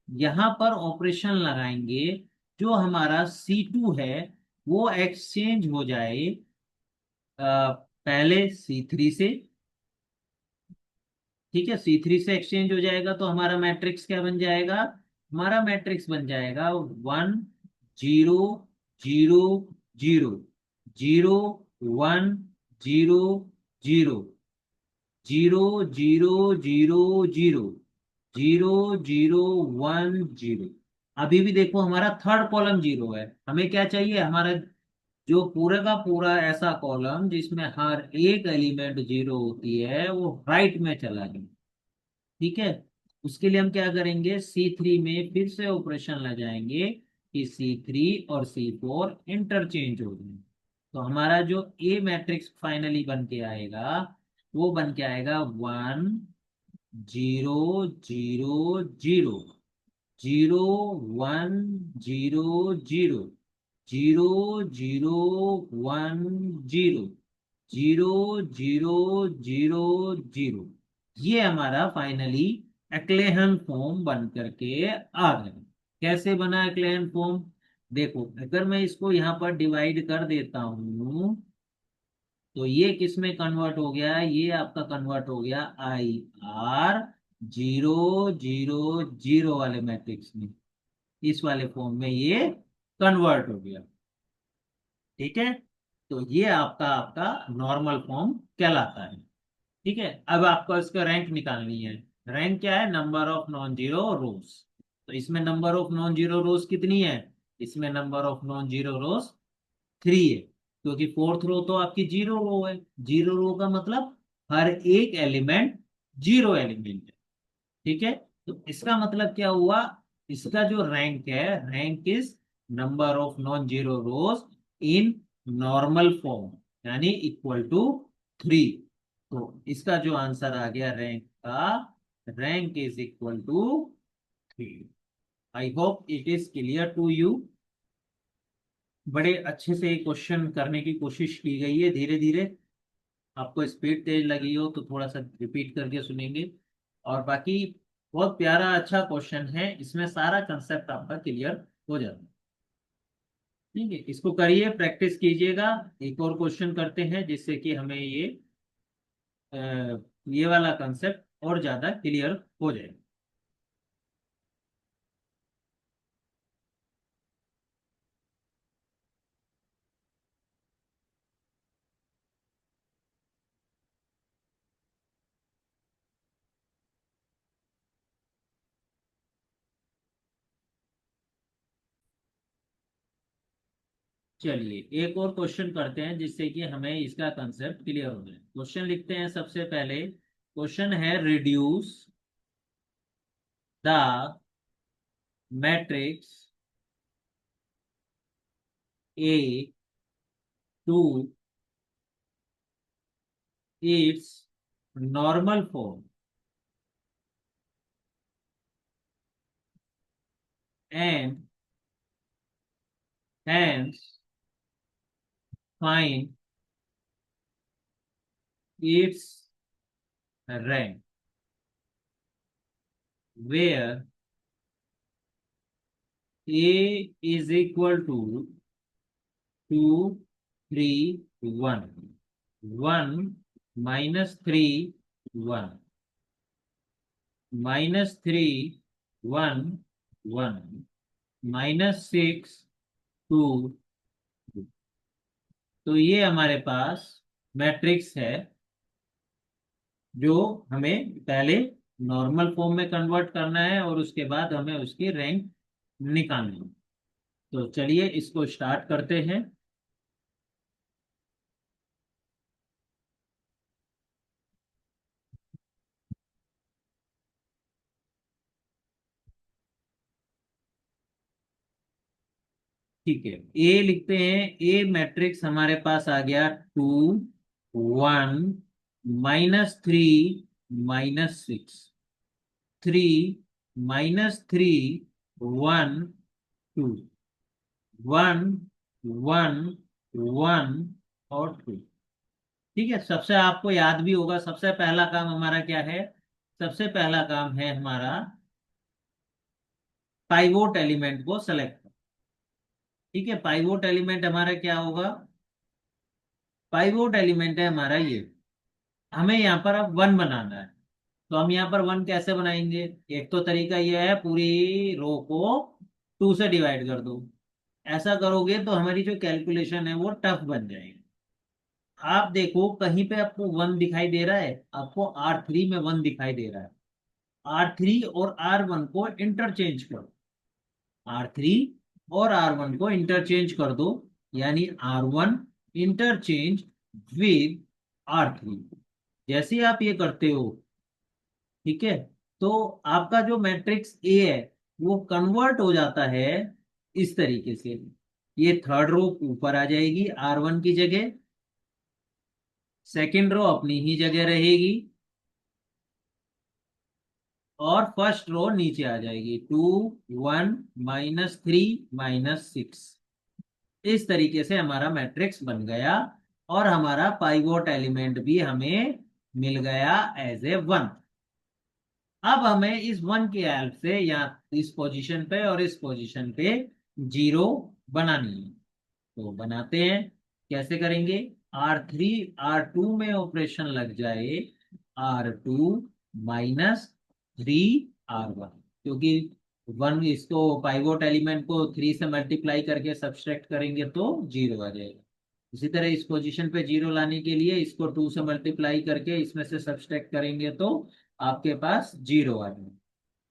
यहां पर ऑपरेशन लगाएंगे, जो हमारा C2 है वो एक्सचेंज हो जाए पहले C3 से। ठीक है, C3 से एक्सचेंज हो जाएगा तो हमारा मैट्रिक्स क्या बन जाएगा, हमारा मैट्रिक्स बन जाएगा 1 0 0 0 zero, one, zero, zero, zero, zero, zero, zero, zero, zero, one, zero. अभी भी देखो हमारा थर्ड कॉलम जीरो है। हमें क्या चाहिए? हमारा जो पूरा का पूरा ऐसा कॉलम जिसमें हर एक एलिमेंट जीरो होती है वो राइट में चला गया। ठीक है। उसके लिए हम क्या करेंगे? C3 में फिर से ऑपरेशन लगाएंगे कि C3 और C4 इंटरचेंज हो जाए। तो हमारा जो ए मैट्रिक्स फाइनली बन के आएगा वो बन के आएगा one, zero, zero, zero, zero, one, zero, zero, zero, zero, one, zero, zero, zero, zero, zero. ये हमारा फाइनली एक्लेहन फॉर्म बन करके आ गया। कैसे बना एक्लेहन फॉर्म? देखो, अगर मैं इसको यहाँ पर डिवाइड कर देता हूँ तो ये किस में कन्वर्ट हो गया? ये आपका कन्वर्ट हो गया IR जीरो, जीरो, जीरो वाले मैट्रिक्स में। इस वाले फॉर्म में ये कन्वर्ट हो गया। ठीक है। तो ये आपका आपका नॉर्मल फॉर्म कहलाता है। ठीक है। अब आपको इसका रैंक निकालनी है। रैंक क्या है? नंबर ऑफ नॉन जीरो रोज। तो इसमें नंबर ऑफ नॉन जीरो रोज कितनी है? इसमें नंबर ऑफ नॉन जीरो रोज 3 है, क्योंकि फोर्थ रो तो आपकी जीरो रो है। जीरो रो का मतलब हर एक एलिमेंट जीरो एलिमेंट है। ठीक है। तो इसका मतलब क्या हुआ? इसका जो रैंक है, rank is number of non zero rows in normal form, यानी इक्वल टू 3। तो इसका जो आंसर आ गया रैंक का, rank is equal to 3। I hope it is clear to you. बड़े अच्छे से क्वेश्चन करने की कोशिश की गई है। धीरे धीरे आपको स्पीड तेज लगी हो तो थोड़ा सा रिपीट करके सुनेंगे। और बाकी बहुत प्यारा अच्छा क्वेश्चन है, इसमें सारा कंसेप्ट आपका क्लियर हो जाता है। ठीक है, इसको करिए, प्रैक्टिस कीजिएगा। एक और क्वेश्चन करते हैं जिससे कि हमें अ, ये वाला कंसेप्ट और ज्यादा क्लियर हो जाए। चलिए एक और क्वेश्चन करते हैं जिससे कि हमें इसका कंसेप्ट क्लियर हो जाए। क्वेश्चन लिखते हैं सबसे पहले। क्वेश्चन है, reduce the matrix A to its normal form and hence find its rank, where A is equal to 2, 3, 1, 1 minus 3, 1, minus 3, 1, 1, minus 6, 2। तो ये हमारे पास मैट्रिक्स है जो हमें पहले नॉर्मल फॉर्म में कन्वर्ट करना है और उसके बाद हमें उसकी रैंक निकालनी है। तो चलिए इसको स्टार्ट करते हैं। ठीक है, ए लिखते हैं। ए मैट्रिक्स हमारे पास आ गया 2, 1, -3, -6, 3, -3, 1, 2, 1, 1, 1 और 2। ठीक है, सबसे आपको याद भी होगा सबसे पहला काम हमारा क्या है? सबसे पहला काम है हमारा पाइवोट एलिमेंट को सेलेक्ट। ठीक है, पाइवोट एलिमेंट हमारा क्या होगा? पाइवोट एलिमेंट है हमारा ये। हमें यहाँ पर अब वन बनाना है। तो हम यहाँ पर वन कैसे बनाएंगे? एक तो तरीका ये है, पूरी रो को 2 से डिवाइड कर दो। ऐसा करोगे तो हमारी जो कैलकुलेशन है वो टफ बन जाएगी। आप देखो कहीं पे आपको वन दिखाई दे रहा है, आपको R3 में वन दिखाई दे रहा है। R3 और R1 को इंटरचेंज करो। R3 और R1 को इंटरचेंज कर दो, यानी R1 इंटरचेंज विद R3। जैसे ही आप ये करते हो, ठीक है, तो आपका जो मैट्रिक्स ए है वो कन्वर्ट हो जाता है इस तरीके से। ये थर्ड रो ऊपर आ जाएगी R1 की जगह, सेकंड रो अपनी ही जगह रहेगी, और फर्स्ट रो नीचे आ जाएगी। 2 1 -3 -6। इस तरीके से हमारा मैट्रिक्स बन गया, और हमारा पाइवोट एलिमेंट भी हमें मिल गया एज ए वन। अब हमें इस वन की हेल्प से या इस पोजीशन पे और इस पोजीशन पे जीरो बनानी है। तो बनाते हैं। कैसे करेंगे? R3 R2 में ऑपरेशन लग जाए, R2 -3 R1, क्योंकि वन इसको पाइवोट एलिमेंट को 3 से मल्टीप्लाई करके सब्सट्रैक्ट करेंगे तो जीरो आ जाएगा। इसी तरह इस पोजीशन पे जीरो लाने के लिए इसको 2 से मल्टीप्लाई करके इसमें से सब्सट्रैक्ट करेंगे तो आपके पास जीरो आ जाएगा।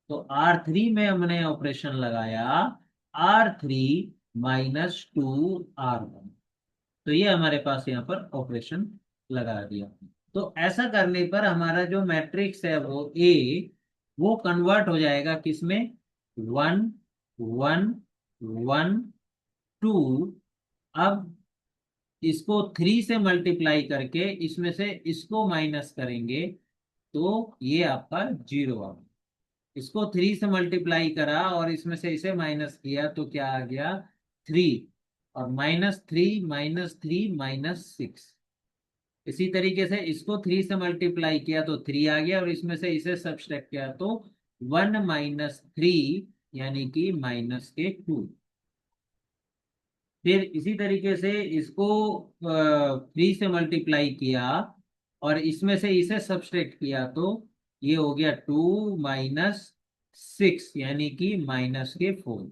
तो R3 में हमने ऑपरेशन लगाया, R3 -2 R1। तो ये हमारे पास यहाँ पर ऑपरेशन लगा दिया। तो ऐसा करने पर हमारा जो मैट्रिक्स है वो ए, वो कन्वर्ट हो जाएगा किसमें? 1 1 1 2। अब इसको 3 से मल्टीप्लाई करके इसमें से इसको माइनस करेंगे तो ये आपका जीरो आ गया। इसको 3 से मल्टीप्लाई करा और इसमें से इसे माइनस किया तो क्या आ गया? 3। और -3 -3 -6। इसी तरीके से इसको 3 से मल्टीप्लाई किया तो 3 आ गया, और इसमें से इसे सब्सट्रैक्ट किया तो 1 -3, यानी कि -2। फिर इसी तरीके से इसको 3 से मल्टीप्लाई किया और इसमें से इसे सब्सट्रैक्ट किया तो ये हो गया 2 - 6, यानी कि -4।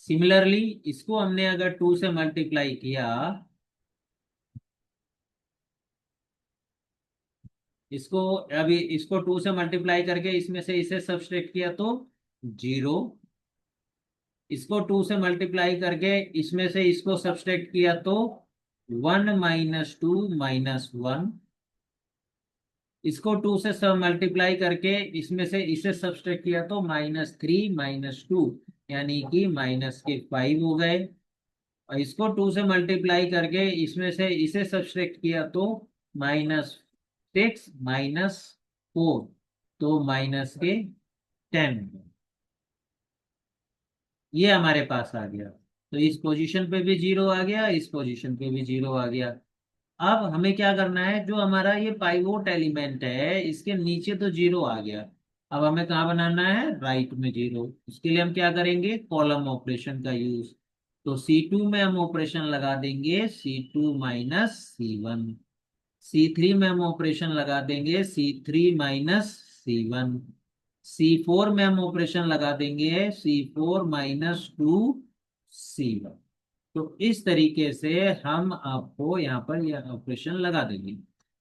सिमिलरली इसको हमने अगर 2 से मल्टीप्लाई किया, इसको अभी इसको 2 से मल्टीप्लाई करके इसमें से इसे सब्सट्रैक्ट किया तो जीरो। इसको 2 से मल्टीप्लाई करके इसमें से इसको सब्सट्रैक्ट किया तो 1 -2 -1। इसको 2 से सब मल्टीप्लाई करके इसमें से इसे सब्सट्रैक्ट किया तो -3 -2, यानी कि -5 हो गए। और इसको 2 से मल्टीप्लाई करके इसमें से इसे सब्सट्रैक्ट किया तो -6 -4, तो -10। ये हमारे पास आ गया। तो इस पोजीशन पे भी जीरो आ गया, इस पोजीशन पे भी जीरो आ गया। अब हमें क्या करना है? जो हमारा ये पाइवोट एलिमेंट है इसके नीचे तो जीरो आ गया, अब हमें कहाँ बनाना है? राइट में जीरो। उसके लिए हम क्या करेंगे? कॉलम ऑपरेशन का यूज। तो C2 में हम ऑपरेशन लगा देंगे C2 - C1। C3 में हम ऑपरेशन लगा देंगे C3 - C1। C4 में हम ऑपरेशन लगा देंगे C4 - 2 C1। तो इस तरीके से हम आपको यहाँ पर यह ऑपरेशन लगा देंगे।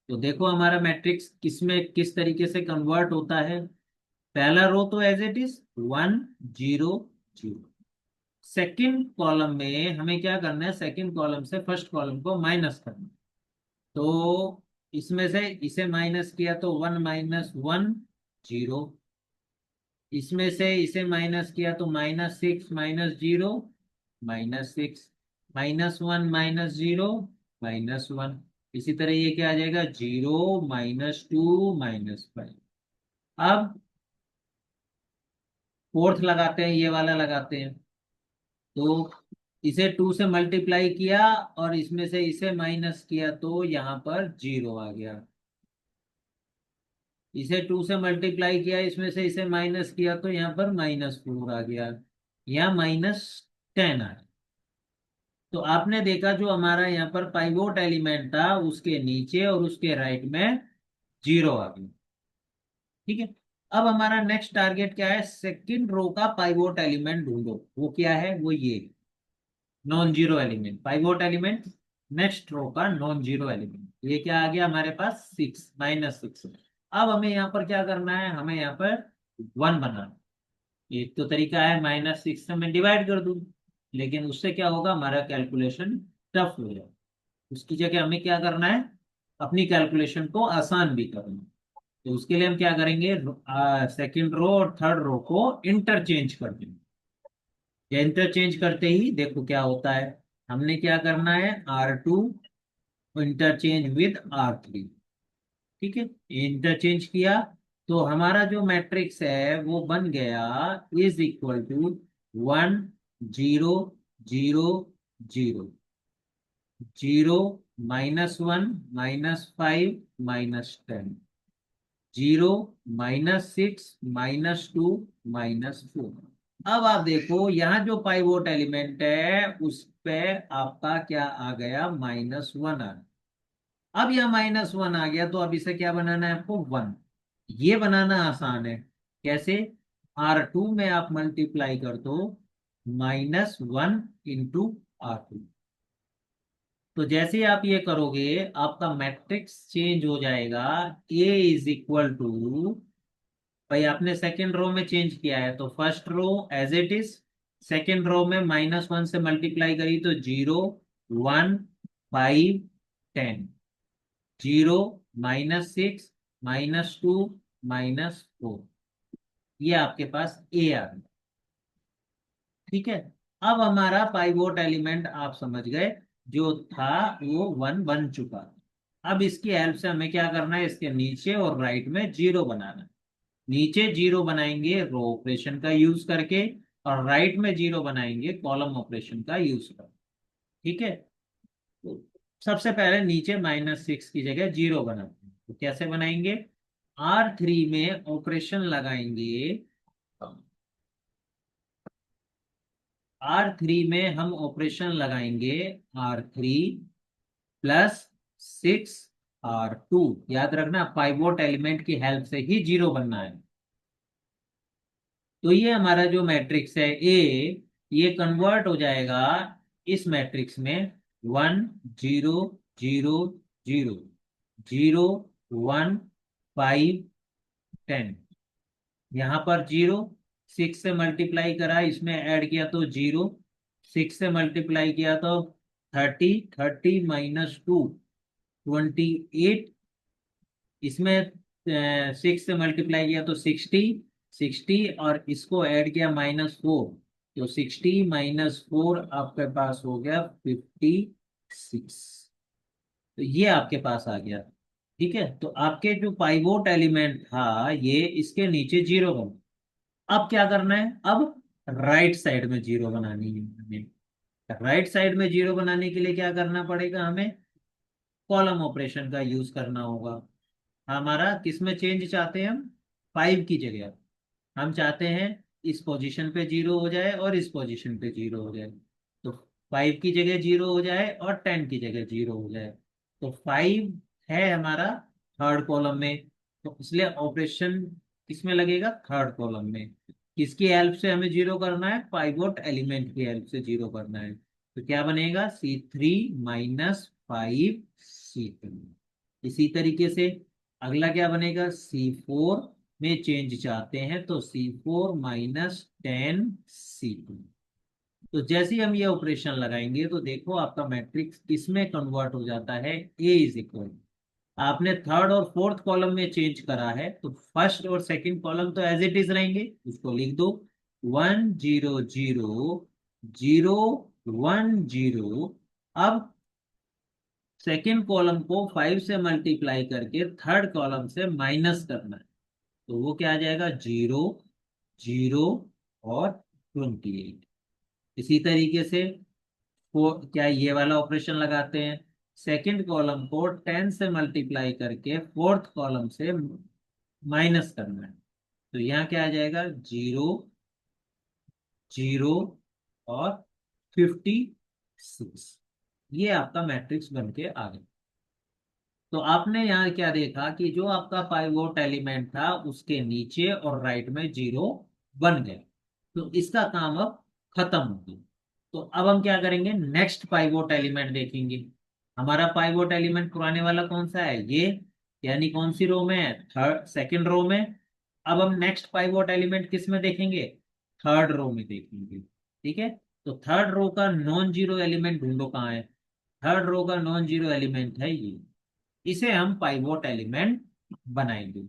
तो देखो हमारा मैट्रिक्स किसमें किस तरीके से कन्वर्ट होता है। पहला रो तो as it is 1 0 0। Second column में हमें क्या करना है? सेकंड कॉलम से फर्स्ट कॉलम को माइनस करना है। तो इसमें से इसे माइनस किया तो 1 - 1 0। इसमें से इसे माइनस किया तो -6 - 0 -6। -1 - 0 -1। इसी तरह ये क्या आ जाएगा? 0 -2 -5। अब फोर्थ लगाते हैं, ये वाला लगाते हैं। तो इसे 2 से मल्टीप्लाई किया और इसमें से इसे माइनस किया तो यहाँ पर जीरो आ गया। इसे 2 से मल्टीप्लाई किया, इसमें से इसे माइनस किया तो यहाँ पर -4 आ गया, या -10 आ गया। तो आपने देखा जो हमारा यहाँ पर पाइवोट एलिमेंट था उसके नीचे और उसके राइट में जीरो आ गया। ठीक है। अब हमारा नेक्स्ट टारगेट क्या है, सेकंड रो का पाइवोट एलिमेंट ढूंढो। वो क्या है, वो ये non zero element, pivot element next row का नॉन जीरो एलिमेंट। ये क्या आ गया हमारे पास, 6, -6। अब हमें यहाँ पर क्या करना है, हमें यहाँ पर 1 बनाना। एक तो तरीका है -6 से मैं डिवाइड कर दूं, लेकिन उससे क्या होगा, हमारा कैलकुलेशन टफ हो जाएगा। उसकी जगह हमें क्या करना है, अपनी कैलकुलेशन को आसान भी करना है। तो उसके लिए हम क्या करेंगे, सेकंड रो और थर्ड रो को इंटरचेंज कर देंगे। या इंटरचेंज करते ही देखो क्या होता है, हमने क्या करना है, R2 इंटरचेंज विद R3। ठीक है, इंटरचेंज किया तो हमारा जो मैट्रिक्स है वो बन गया, इज इक्वल टू 1 0 0 0, 0 -1 -5 -10, 0 -6 -2 -4। अब आप देखो यहाँ जो पाइवोट एलिमेंट है उस पे आपका क्या आ गया, -1 आ गया। अब यह -1 आ गया तो अब इसे क्या बनाना है आपको, 1। ये बनाना आसान है, कैसे, R2 में आप मल्टीप्लाई कर दो -1 × R2। तो जैसे आप ये करोगे आपका मैट्रिक्स चेंज हो जाएगा। A इज इक्वल टू, भाई आपने सेकेंड रो में चेंज किया है तो first row as it is, second row में -1 से मल्टीप्लाई करी तो 0 1 5 10, 0 -6 -2 -4। ये आपके पास ए आ गया। ठीक है, अब हमारा पाइवोट एलिमेंट आप समझ गए, जो था वो 1 बन चुका। अब इसकी हेल्प से हमें क्या करना है, इसके नीचे और राइट में 0 बनाना है। नीचे 0 बनाएंगे रो ऑपरेशन का यूज करके, और राइट में 0 बनाएंगे कॉलम ऑपरेशन का यूज करके। ठीक है, तो सबसे पहले नीचे -6 की जगह 0 बनाते हैं, तो कैसे बनाएंगे, R3 में ऑपरेशन लगाएंगे। R3 में हम ऑपरेशन लगाएंगे, R3 +6 R2। याद रखना पाइवोट एलिमेंट की हेल्प से ही 0 बनना है। तो ये हमारा जो मैट्रिक्स है ए, ये कन्वर्ट हो जाएगा इस मैट्रिक्स में 1 0 0 0, 0 1 5 10। यहाँ पर 0, 6 से मल्टीप्लाई करा, इसमें ऐड किया तो 0, 6 से मल्टीप्लाई किया तो 30, 30 -2 28, इसमें 6 से मल्टीप्लाई किया तो 60, 60 और इसको ऐड किया -4, तो 60 -4 आपके पास हो गया 56। तो ये आपके पास आ गया। ठीक है, तो आपके जो पाइवोट एलिमेंट था ये इसके नीचे 0 बन। अब क्या करना है, अब राइट साइड में 0 बनानी है हमें। राइट साइड में 0 बनाने के लिए क्या करना पड़ेगा, हमें कॉलम ऑपरेशन का यूज करना होगा। हमारा किस में चेंज चाहते हैं हम, 5 की जगह हम चाहते हैं इस पोजीशन पे 0 हो जाए और इस पोजीशन पे 0 हो जाए। तो 5 की जगह 0 हो जाए और 10 की जगह 0 हो जाए। तो 5 है हमारा थर्ड कॉलम में, तो इसलिए ऑपरेशन किसमें लगेगा, थर्ड कॉलम में। किसकी हेल्प से हमें 0 करना है, पाइवोट एलिमेंट की हेल्प से 0 करना है। तो क्या बनेगा, C3 -5 C3। इसी तरीके से अगला क्या बनेगा, C4 में चेंज चाहते हैं तो C4 -10 C2। तो जैसे ही हम ये ऑपरेशन लगाएंगे तो देखो आपका मैट्रिक्स किसमें कन्वर्ट हो जाता है, A इज इक्वल, आपने थर्ड और फोर्थ कॉलम में चेंज करा है तो फर्स्ट और सेकंड कॉलम तो एज इट इज रहेंगे, उसको लिख दो 1 0 0 0 1 0। अब सेकंड कॉलम को 5 से मल्टीप्लाई करके थर्ड कॉलम से माइनस करना है, तो वो क्या आ जाएगा, 0 0 और 28। इसी तरीके से क्या ये वाला ऑपरेशन लगाते हैं, सेकंड कॉलम को 10 से मल्टीप्लाई करके फोर्थ कॉलम से माइनस करना है, तो यहाँ क्या आ जाएगा, 0 0 और 56। ये आपका मैट्रिक्स बन के आ गया। तो आपने यहाँ क्या देखा कि जो आपका पाइवोट एलिमेंट था उसके नीचे और राइट में जीरो बन गए। तो इसका काम अब खत्म हो गया। तो अब हम क्या करेंगे, नेक्स्ट पाइवोट एलिमेंट देखेंगे। हमारा पाइवोट एलिमेंट पुराने वाला कौन सा है, ये, यानी कौन सी रो में है, थर्ड सेकंड रो में। अब हम नेक्स्ट पाइवोट एलिमेंट किस में देखेंगे, थर्ड रो में देखेंगे। ठीक है, तो थर्ड रो का नॉन जीरो एलिमेंट ढूंढो कहाँ है। थर्ड रो का नॉन जीरो एलिमेंट है ये, इसे हम पाइवोट एलिमेंट बनाएंगे।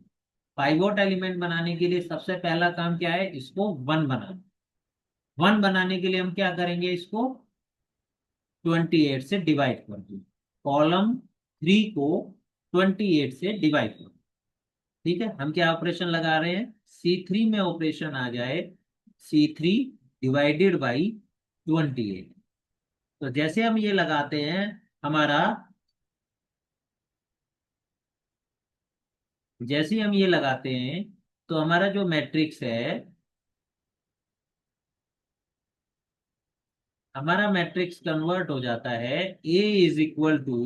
पाइवोट एलिमेंट बनाने के लिए सबसे पहला काम क्या है, इसको वन बनाना। वन बनाने के लिए हम क्या करेंगे, इसको 28 से डिवाइड कर दो। कॉलम 3 को 28 से डिवाइड कर दो। ठीक है, हम क्या ऑपरेशन लगा रहे हैं, C3 में ऑपरेशन आ जाए, C3 डिवाइडेड बाई 28। तो जैसे हम ये लगाते हैं, हमारा, जैसे ही हम ये लगाते हैं तो हमारा जो मैट्रिक्स है, हमारा मैट्रिक्स कन्वर्ट हो जाता है। ए इज इक्वल टू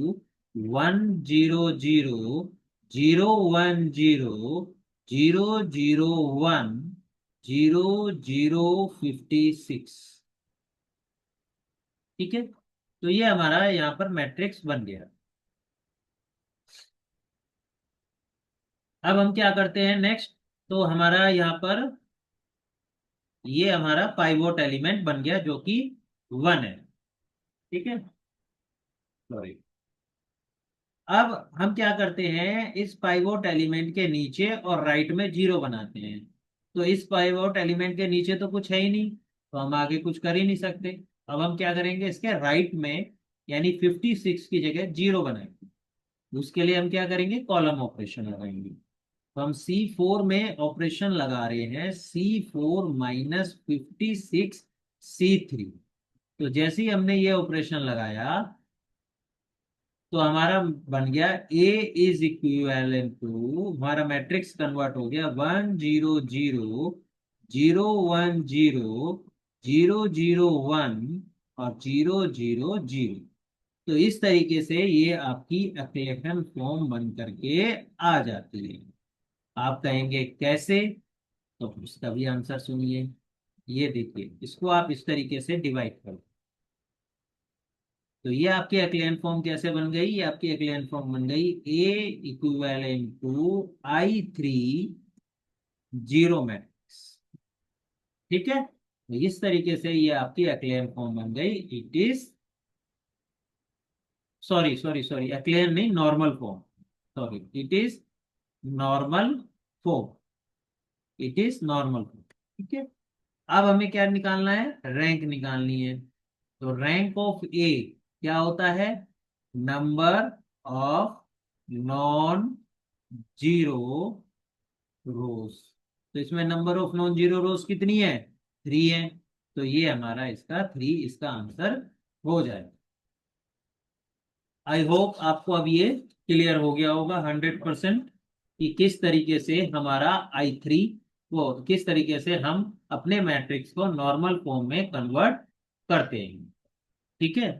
1 0 0 0 1 0 0 0 1 0 0 56। ठीक है, तो ये हमारा यहाँ पर मैट्रिक्स बन गया। अब हम क्या करते हैं नेक्स्ट, तो हमारा यहाँ पर ये हमारा पाइवोट एलिमेंट बन गया जो कि 1 है। ठीक है, सॉरी। अब हम क्या करते हैं, इस पाइवोट एलिमेंट के नीचे और राइट में जीरो बनाते हैं। तो इस पाइवोट एलिमेंट के नीचे तो कुछ है ही नहीं, तो हम आगे कुछ कर ही नहीं सकते। अब हम क्या करेंगे, इसके राइट में यानी 56 की जगह जीरो बनाएंगे। उसके लिए हम क्या करेंगे, कॉलम ऑपरेशन लगाएंगे। तो हम C4 में ऑपरेशन लगा रहे हैं, C4 - 56 C3। तो जैसे ही हमने ये ऑपरेशन लगाया तो हमारा बन गया A इज इक्विवेलेंट टू, हमारा मैट्रिक्स कन्वर्ट हो गया 1 0 0 0 1 0 0 1 और 0 0 0। तो इस तरीके से ये आपकी एक्लेशन फॉर्म बन करके आ जाती है। आप कहेंगे कैसे, तो उसका भी आंसर सुनिए। ये देखिए, इसको आप इस तरीके से डिवाइड करो। तो ये आपकी एक्लेन फॉर्म कैसे बन गई, ये आपकी एक्लेन फॉर्म बन गई A equivalent to I3 zero matrix. ठीक है, तो इस तरीके से ये आपकी एक्लेन फॉर्म बन गई। It is, sorry sorry sorry, echelon नहीं, normal form. Sorry, it is normal form. It is normal form. ठीक है, अब हमें क्या निकालना है, रैंक निकालनी है। तो रैंक ऑफ ए क्या होता है, नंबर ऑफ नॉन जीरो रोज। तो इसमें नंबर ऑफ नॉन जीरो रोज कितनी है, 3 है। तो ये हमारा इसका 3 इसका आंसर हो जाए। आई होप आपको अब ये क्लियर हो गया होगा 100% कि किस तरीके से हमारा I3, वो किस तरीके से हम अपने मैट्रिक्स को नॉर्मल फॉर्म में कन्वर्ट करते हैं। ठीक है,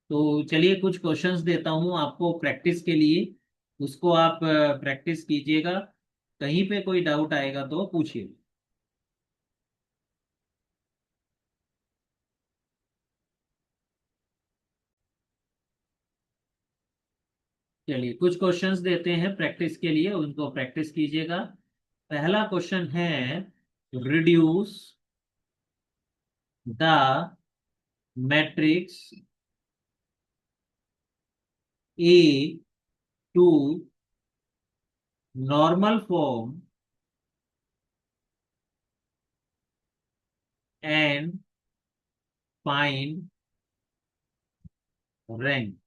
तो चलिए कुछ क्वेश्चंस देता हूं आपको प्रैक्टिस के लिए, उसको आप प्रैक्टिस कीजिएगा। कहीं पे कोई डाउट आएगा तो पूछिए। चलिए कुछ क्वेश्चंस देते हैं प्रैक्टिस के लिए, उनको प्रैक्टिस कीजिएगा। पहला क्वेश्चन है, reduce the matrix A to normal form and find rank.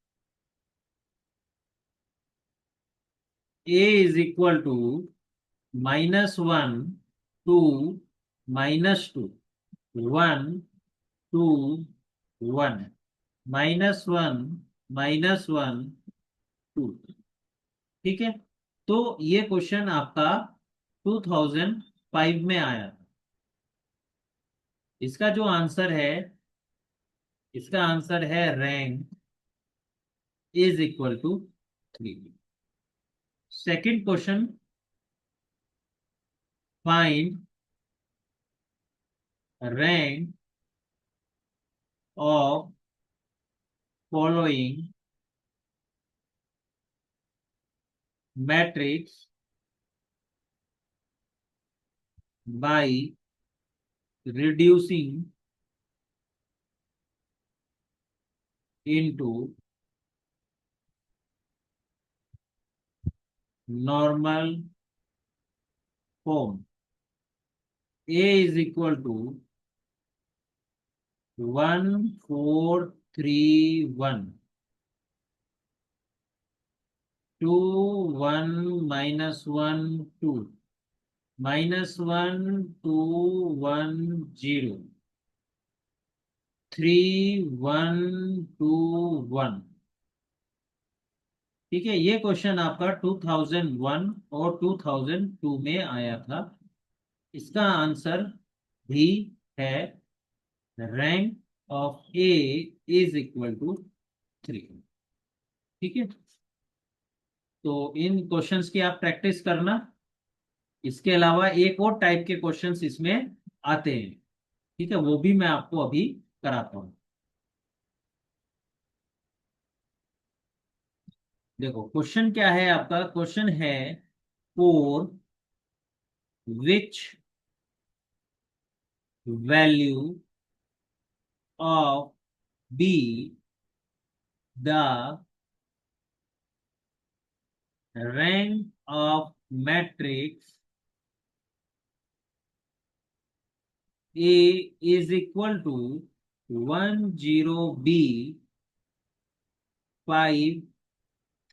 A is equal to -1 2 -2 1 2 1 -1 -1 2। ठीक है, तो ये क्वेश्चन आपका 2005 में आया था। इसका जो आंसर है, इसका आंसर है rank is equal to 3। Second question, find rank of following matrix by reducing into normal form. A is equal to 1 4 3 1, 2 1 -1 2, -1 2 1 0, 3 1 2 1। ठीक है, ये क्वेश्चन आपका 2001 और 2002 में आया था। इसका आंसर भी है rank of A is equal to 3। ठीक है, तो इन क्वेश्चंस की आप प्रैक्टिस करना। इसके अलावा एक और टाइप के क्वेश्चंस इसमें आते हैं। ठीक है, वो भी मैं आपको अभी कराता हूँ। देखो क्वेश्चन क्या है आपका, क्वेश्चन है for which value of B the rank of matrix A is equal to 10 B 5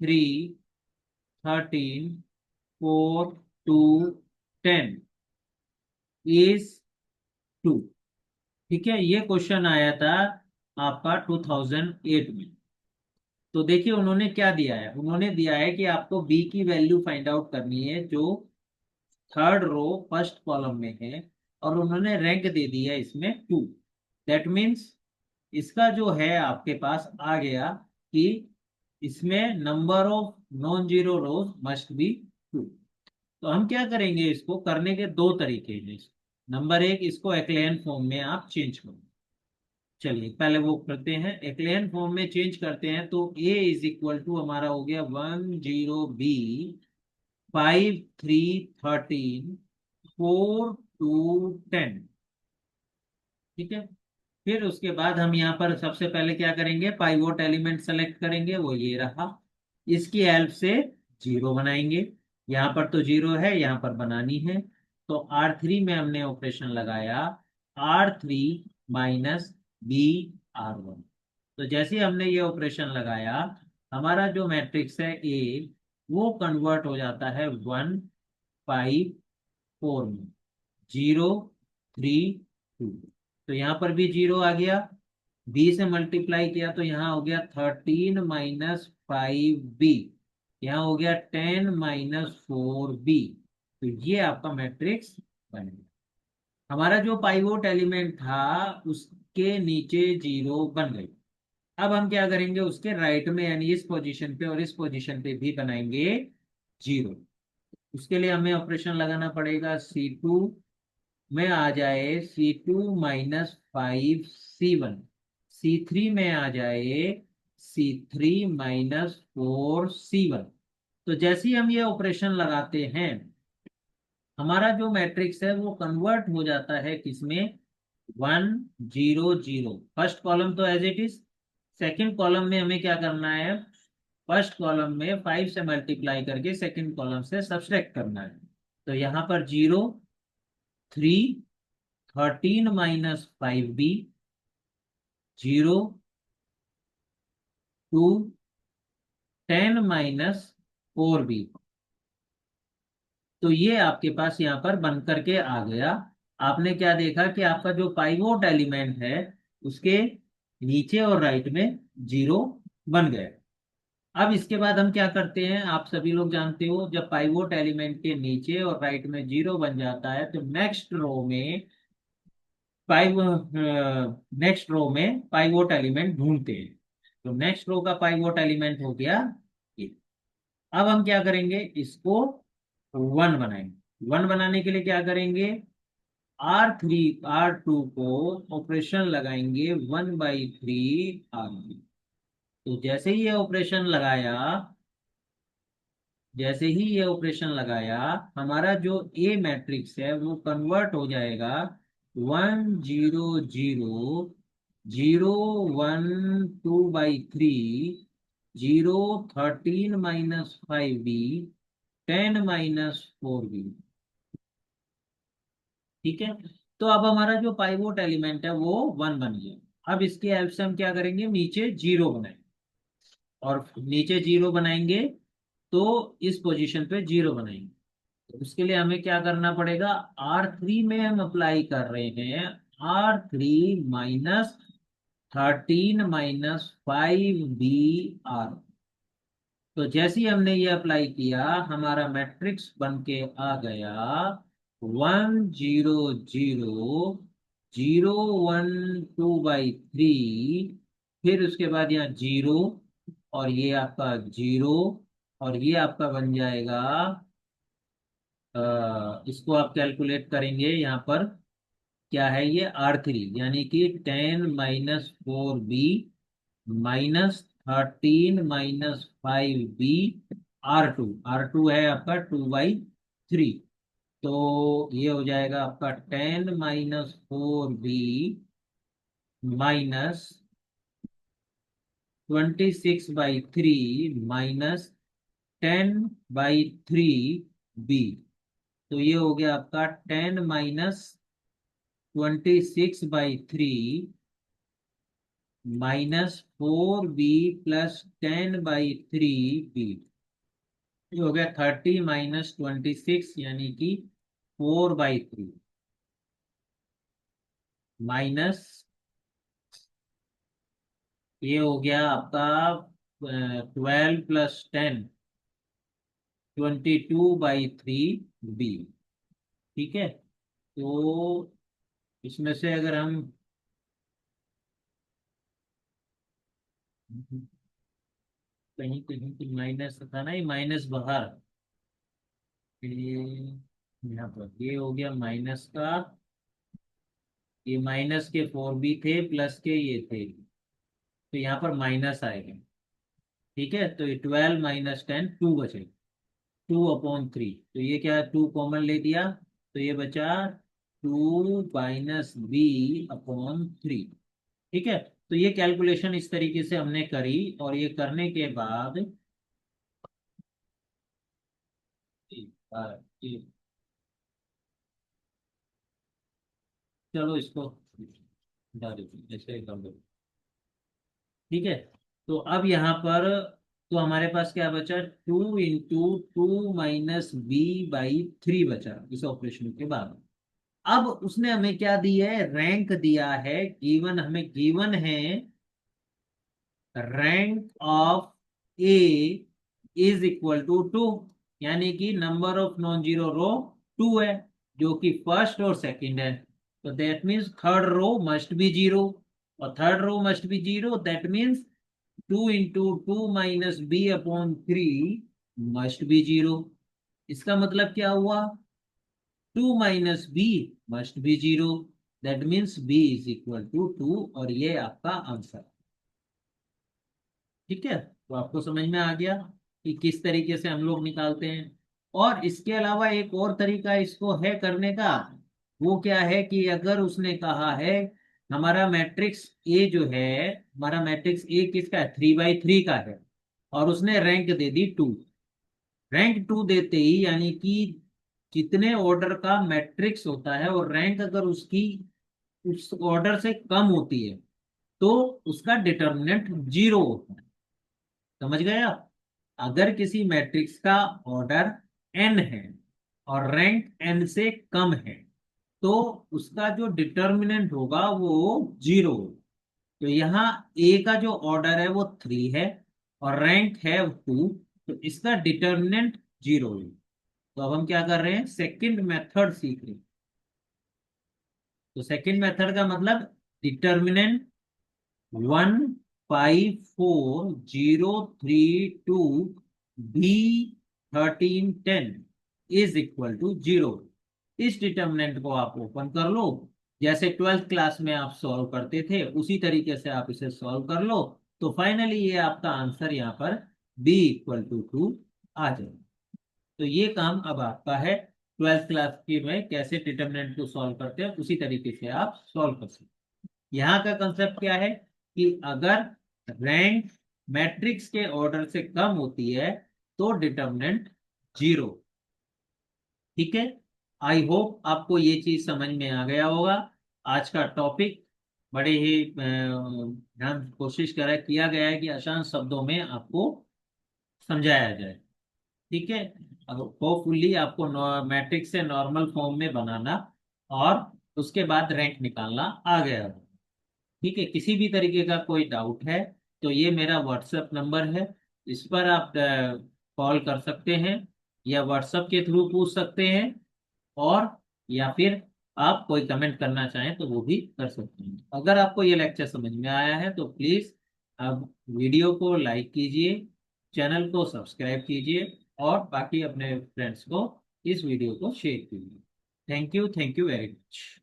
3 13 4 2 10 इज 2। ठीक है, ये क्वेश्चन आया था आपका 2008 में। तो देखिए उन्होंने क्या दिया है, उन्होंने दिया है कि आपको बी की वैल्यू फाइंड आउट करनी है जो थर्ड रो फर्स्ट कॉलम में है, और उन्होंने रैंक दे दी है इसमें 2। दैट मीन्स इसका जो है आपके पास आ गया कि इसमें number of non zero rose must be 2। तो हम क्या करेंगे, इसको करने के दो तरीके हैं। नंबर एक, इसको एक्लेन फॉर्म में आप चेंज करो। चलिए पहले वो करते हैं, एक्लेन फॉर्म में चेंज करते हैं। तो ए इज इक्वल टू हमारा हो गया 10 बी 5 3 13 4 2 10। ठीक है, फिर उसके बाद हम यहाँ पर सबसे पहले क्या करेंगे, पाइवोट एलिमेंट सेलेक्ट करेंगे, वो ये रहा। इसकी हेल्प से जीरो बनाएंगे। यहाँ पर तो जीरो है, यहाँ पर बनानी है। तो R3 में हमने ऑपरेशन लगाया, R3 माइनस बी R1। तो जैसे ही हमने ये ऑपरेशन लगाया, हमारा जो मैट्रिक्स है ए, वो कन्वर्ट हो जाता है 1 5 4 में, 0 3 2। तो यहाँ पर भी जीरो आ गया, बी से मल्टीप्लाई किया तो यहाँ हो गया 13 - 5 बी, यहाँ हो गया 10 - 4 बी। तो ये आपका मैट्रिक्स बन गया। हमारा जो पाइवोट एलिमेंट था उसके नीचे जीरो बन गई। अब हम क्या करेंगे, उसके राइट में यानी इस पोजीशन पे और इस पोजीशन पे भी बनाएंगे जीरो। उसके लिए हमें ऑपरेशन लगाना पड़ेगा, C2 में आ जाए C2 - 5 C1, C3 में आ जाए C3 - 4 C1। तो जैसे ही हम ये ऑपरेशन लगाते हैं, हमारा जो मैट्रिक्स है वो कन्वर्ट हो जाता है किसमें, 1 0 0। फर्स्ट कॉलम तो as it is, second column में हमें क्या करना है, फर्स्ट कॉलम में 5 से मल्टीप्लाई करके सेकंड कॉलम से सब्सट्रैक्ट करना है। तो यहाँ पर 0 3 13 - 5 बी, 0 2 10 - 4 बी। तो ये आपके पास यहाँ पर बन करके आ गया। आपने क्या देखा कि आपका जो पाइवोट एलिमेंट है उसके नीचे और राइट में जीरो बन गए। अब इसके बाद हम क्या करते हैं, आप सभी लोग जानते हो, जब पाइवोट एलिमेंट के नीचे और राइट में जीरो बन जाता है तो नेक्स्ट रो में पाइवोट एलिमेंट ढूंढते हैं। तो नेक्स्ट रो का पाइवोट एलिमेंट हो गया ये। अब हम क्या करेंगे, इसको वन बनाएंगे। वन बनाने के लिए क्या करेंगे, R2 को ऑपरेशन लगाएंगे 1/3 R3। तो जैसे ही ये ऑपरेशन लगाया, हमारा जो ए मैट्रिक्स है वो कन्वर्ट हो जाएगा 1 0 0 0 1 2/3 0 13 - 5b 10 - 4b। ठीक है। तो अब हमारा जो पाइवोट एलिमेंट है वो वन बन गया। अब इसके हेल्प से हम क्या करेंगे, नीचे जीरो बनाएंगे। और नीचे जीरो बनाएंगे तो इस पोजीशन पे जीरो बनाएंगे। तो उसके लिए हमें क्या करना पड़ेगा, R3 में हम अप्लाई कर रहे हैं R3 - 13 - 5b। तो जैसे ही हमने ये अप्लाई किया, हमारा मैट्रिक्स बन के आ गया 1 0 0 0 1 2/3। फिर उसके बाद यहाँ जीरो, और ये आपका जीरो, और ये आपका बन जाएगा, इसको आप कैलकुलेट करेंगे यहाँ पर, क्या है ये R3, यानी कि 10 - 4b -13 - 5b। R2 है आपका 2/3। तो ये हो जाएगा आपका 10 - 4b -26/3 -10/3b। तो ये हो गया आपका 10 - 26/3 -4b +10/3b। ये हो गया 30 - 26, यानी कि 4/3 माइनस, ये हो गया आपका 12 + 10 22/3b। ठीक है। तो इसमें से अगर हम कहीं कहीं तो माइनस था ना, ये माइनस बाहर, ये यहाँ पर ये हो गया माइनस का, ये माइनस के 4b थे, प्लस के ये थे, तो यहाँ पर माइनस आएगा। ठीक है। तो ये 12 - 10 2 बचे, 2/3। तो ये क्या है, 2 कॉमन ले दिया, तो ये बचा 2 - b/3। ठीक है। तो ये कैलकुलेशन इस तरीके से हमने करी, और ये करने के बाद ये- चलो इसको डायरेक्ट ऐसे ही कर दो। ठीक है। तो अब यहाँ पर, तो हमारे पास क्या बचा, 2 × 2 - b/3 बचा इस ऑपरेशन के बाद। अब उसने हमें क्या दिया है, रैंक दिया है, गिवन हमें गिवन है, rank of A is equal to 2, यानी कि number of non zero row 2 है, जो कि फर्स्ट और सेकंड है। तो that means third row must be zero, और third row must be zero, that means 2 × 2 - b/3 must be zero. इसका मतलब क्या हुआ, 2 - b must be zero, that means b is equal to 2, और ये आपका आंसर। ठीक है। तो आपको समझ में आ गया कि किस तरीके से हम लोग निकालते हैं। और इसके अलावा एक और तरीका इसको है करने का। वो क्या है कि अगर उसने कहा है, हमारा मैट्रिक्स ए जो है, हमारा मैट्रिक्स ए किसका है, 3/3 का है, और उसने रैंक दे दी 2। रैंक 2 देते ही, यानी कि जितने ऑर्डर का मैट्रिक्स होता है, और रैंक अगर उसकी उस ऑर्डर से कम होती है, तो उसका डिटर्मिनेंट जीरो होता है। समझ गए आप। अगर किसी मैट्रिक्स का ऑर्डर एन है, और रैंक एन से कम है, तो उसका जो डिटर्मिनेंट होगा वो जीरो। तो यहाँ ए का जो ऑर्डर है वो 3 है, और रैंक है 2, तो इसका डिटर्मिनेंट जीरो है। तो अब हम क्या कर रहे हैं, सेकंड मेथड सीख रहे हैं। तो सेकंड मेथड का मतलब, determinant 1 5 4 0 3 2 B1310 is equal to 0। इस डिटर्मिनेंट को आप ओपन कर लो, जैसे 12th क्लास में आप सॉल्व करते थे उसी तरीके से आप इसे सॉल्व कर लो, तो फाइनली ये आपका आंसर यहाँ पर B इक्वल टू 2 आ जाए। तो ये काम अब आपका है, 12th क्लास की में कैसे डिटर्मिनेंट को सॉल्व करते हैं उसी तरीके से आप सॉल्व कर सकते हैं। यहाँ का कंसेप्ट क्या है कि अगर रैंक मैट्रिक्स के ऑर्डर से कम होती है तो डिटर्मिनेंट 0। ठीक है, आई होप आपको ये चीज समझ में आ गया होगा। आज का टॉपिक बड़े ही ध्यान कोशिश करा किया गया है कि आसान शब्दों में आपको समझाया जाए। ठीक है, होपफुली आपको मैट्रिक्स से नॉर्मल फॉर्म में बनाना और उसके बाद रैंक निकालना आ गया हो। ठीक है, किसी भी तरीके का कोई डाउट है तो ये मेरा व्हाट्सएप नंबर है, इस पर आप कॉल कर सकते हैं या व्हाट्सएप के थ्रू पूछ सकते हैं, और या फिर आप कोई कमेंट करना चाहें तो वो भी कर सकते हैं। अगर आपको ये लेक्चर समझ में आया है तो प्लीज आप वीडियो को लाइक कीजिए, चैनल को सब्सक्राइब कीजिए और बाकी अपने फ्रेंड्स को इस वीडियो को शेयर कीजिए। Thank you very much.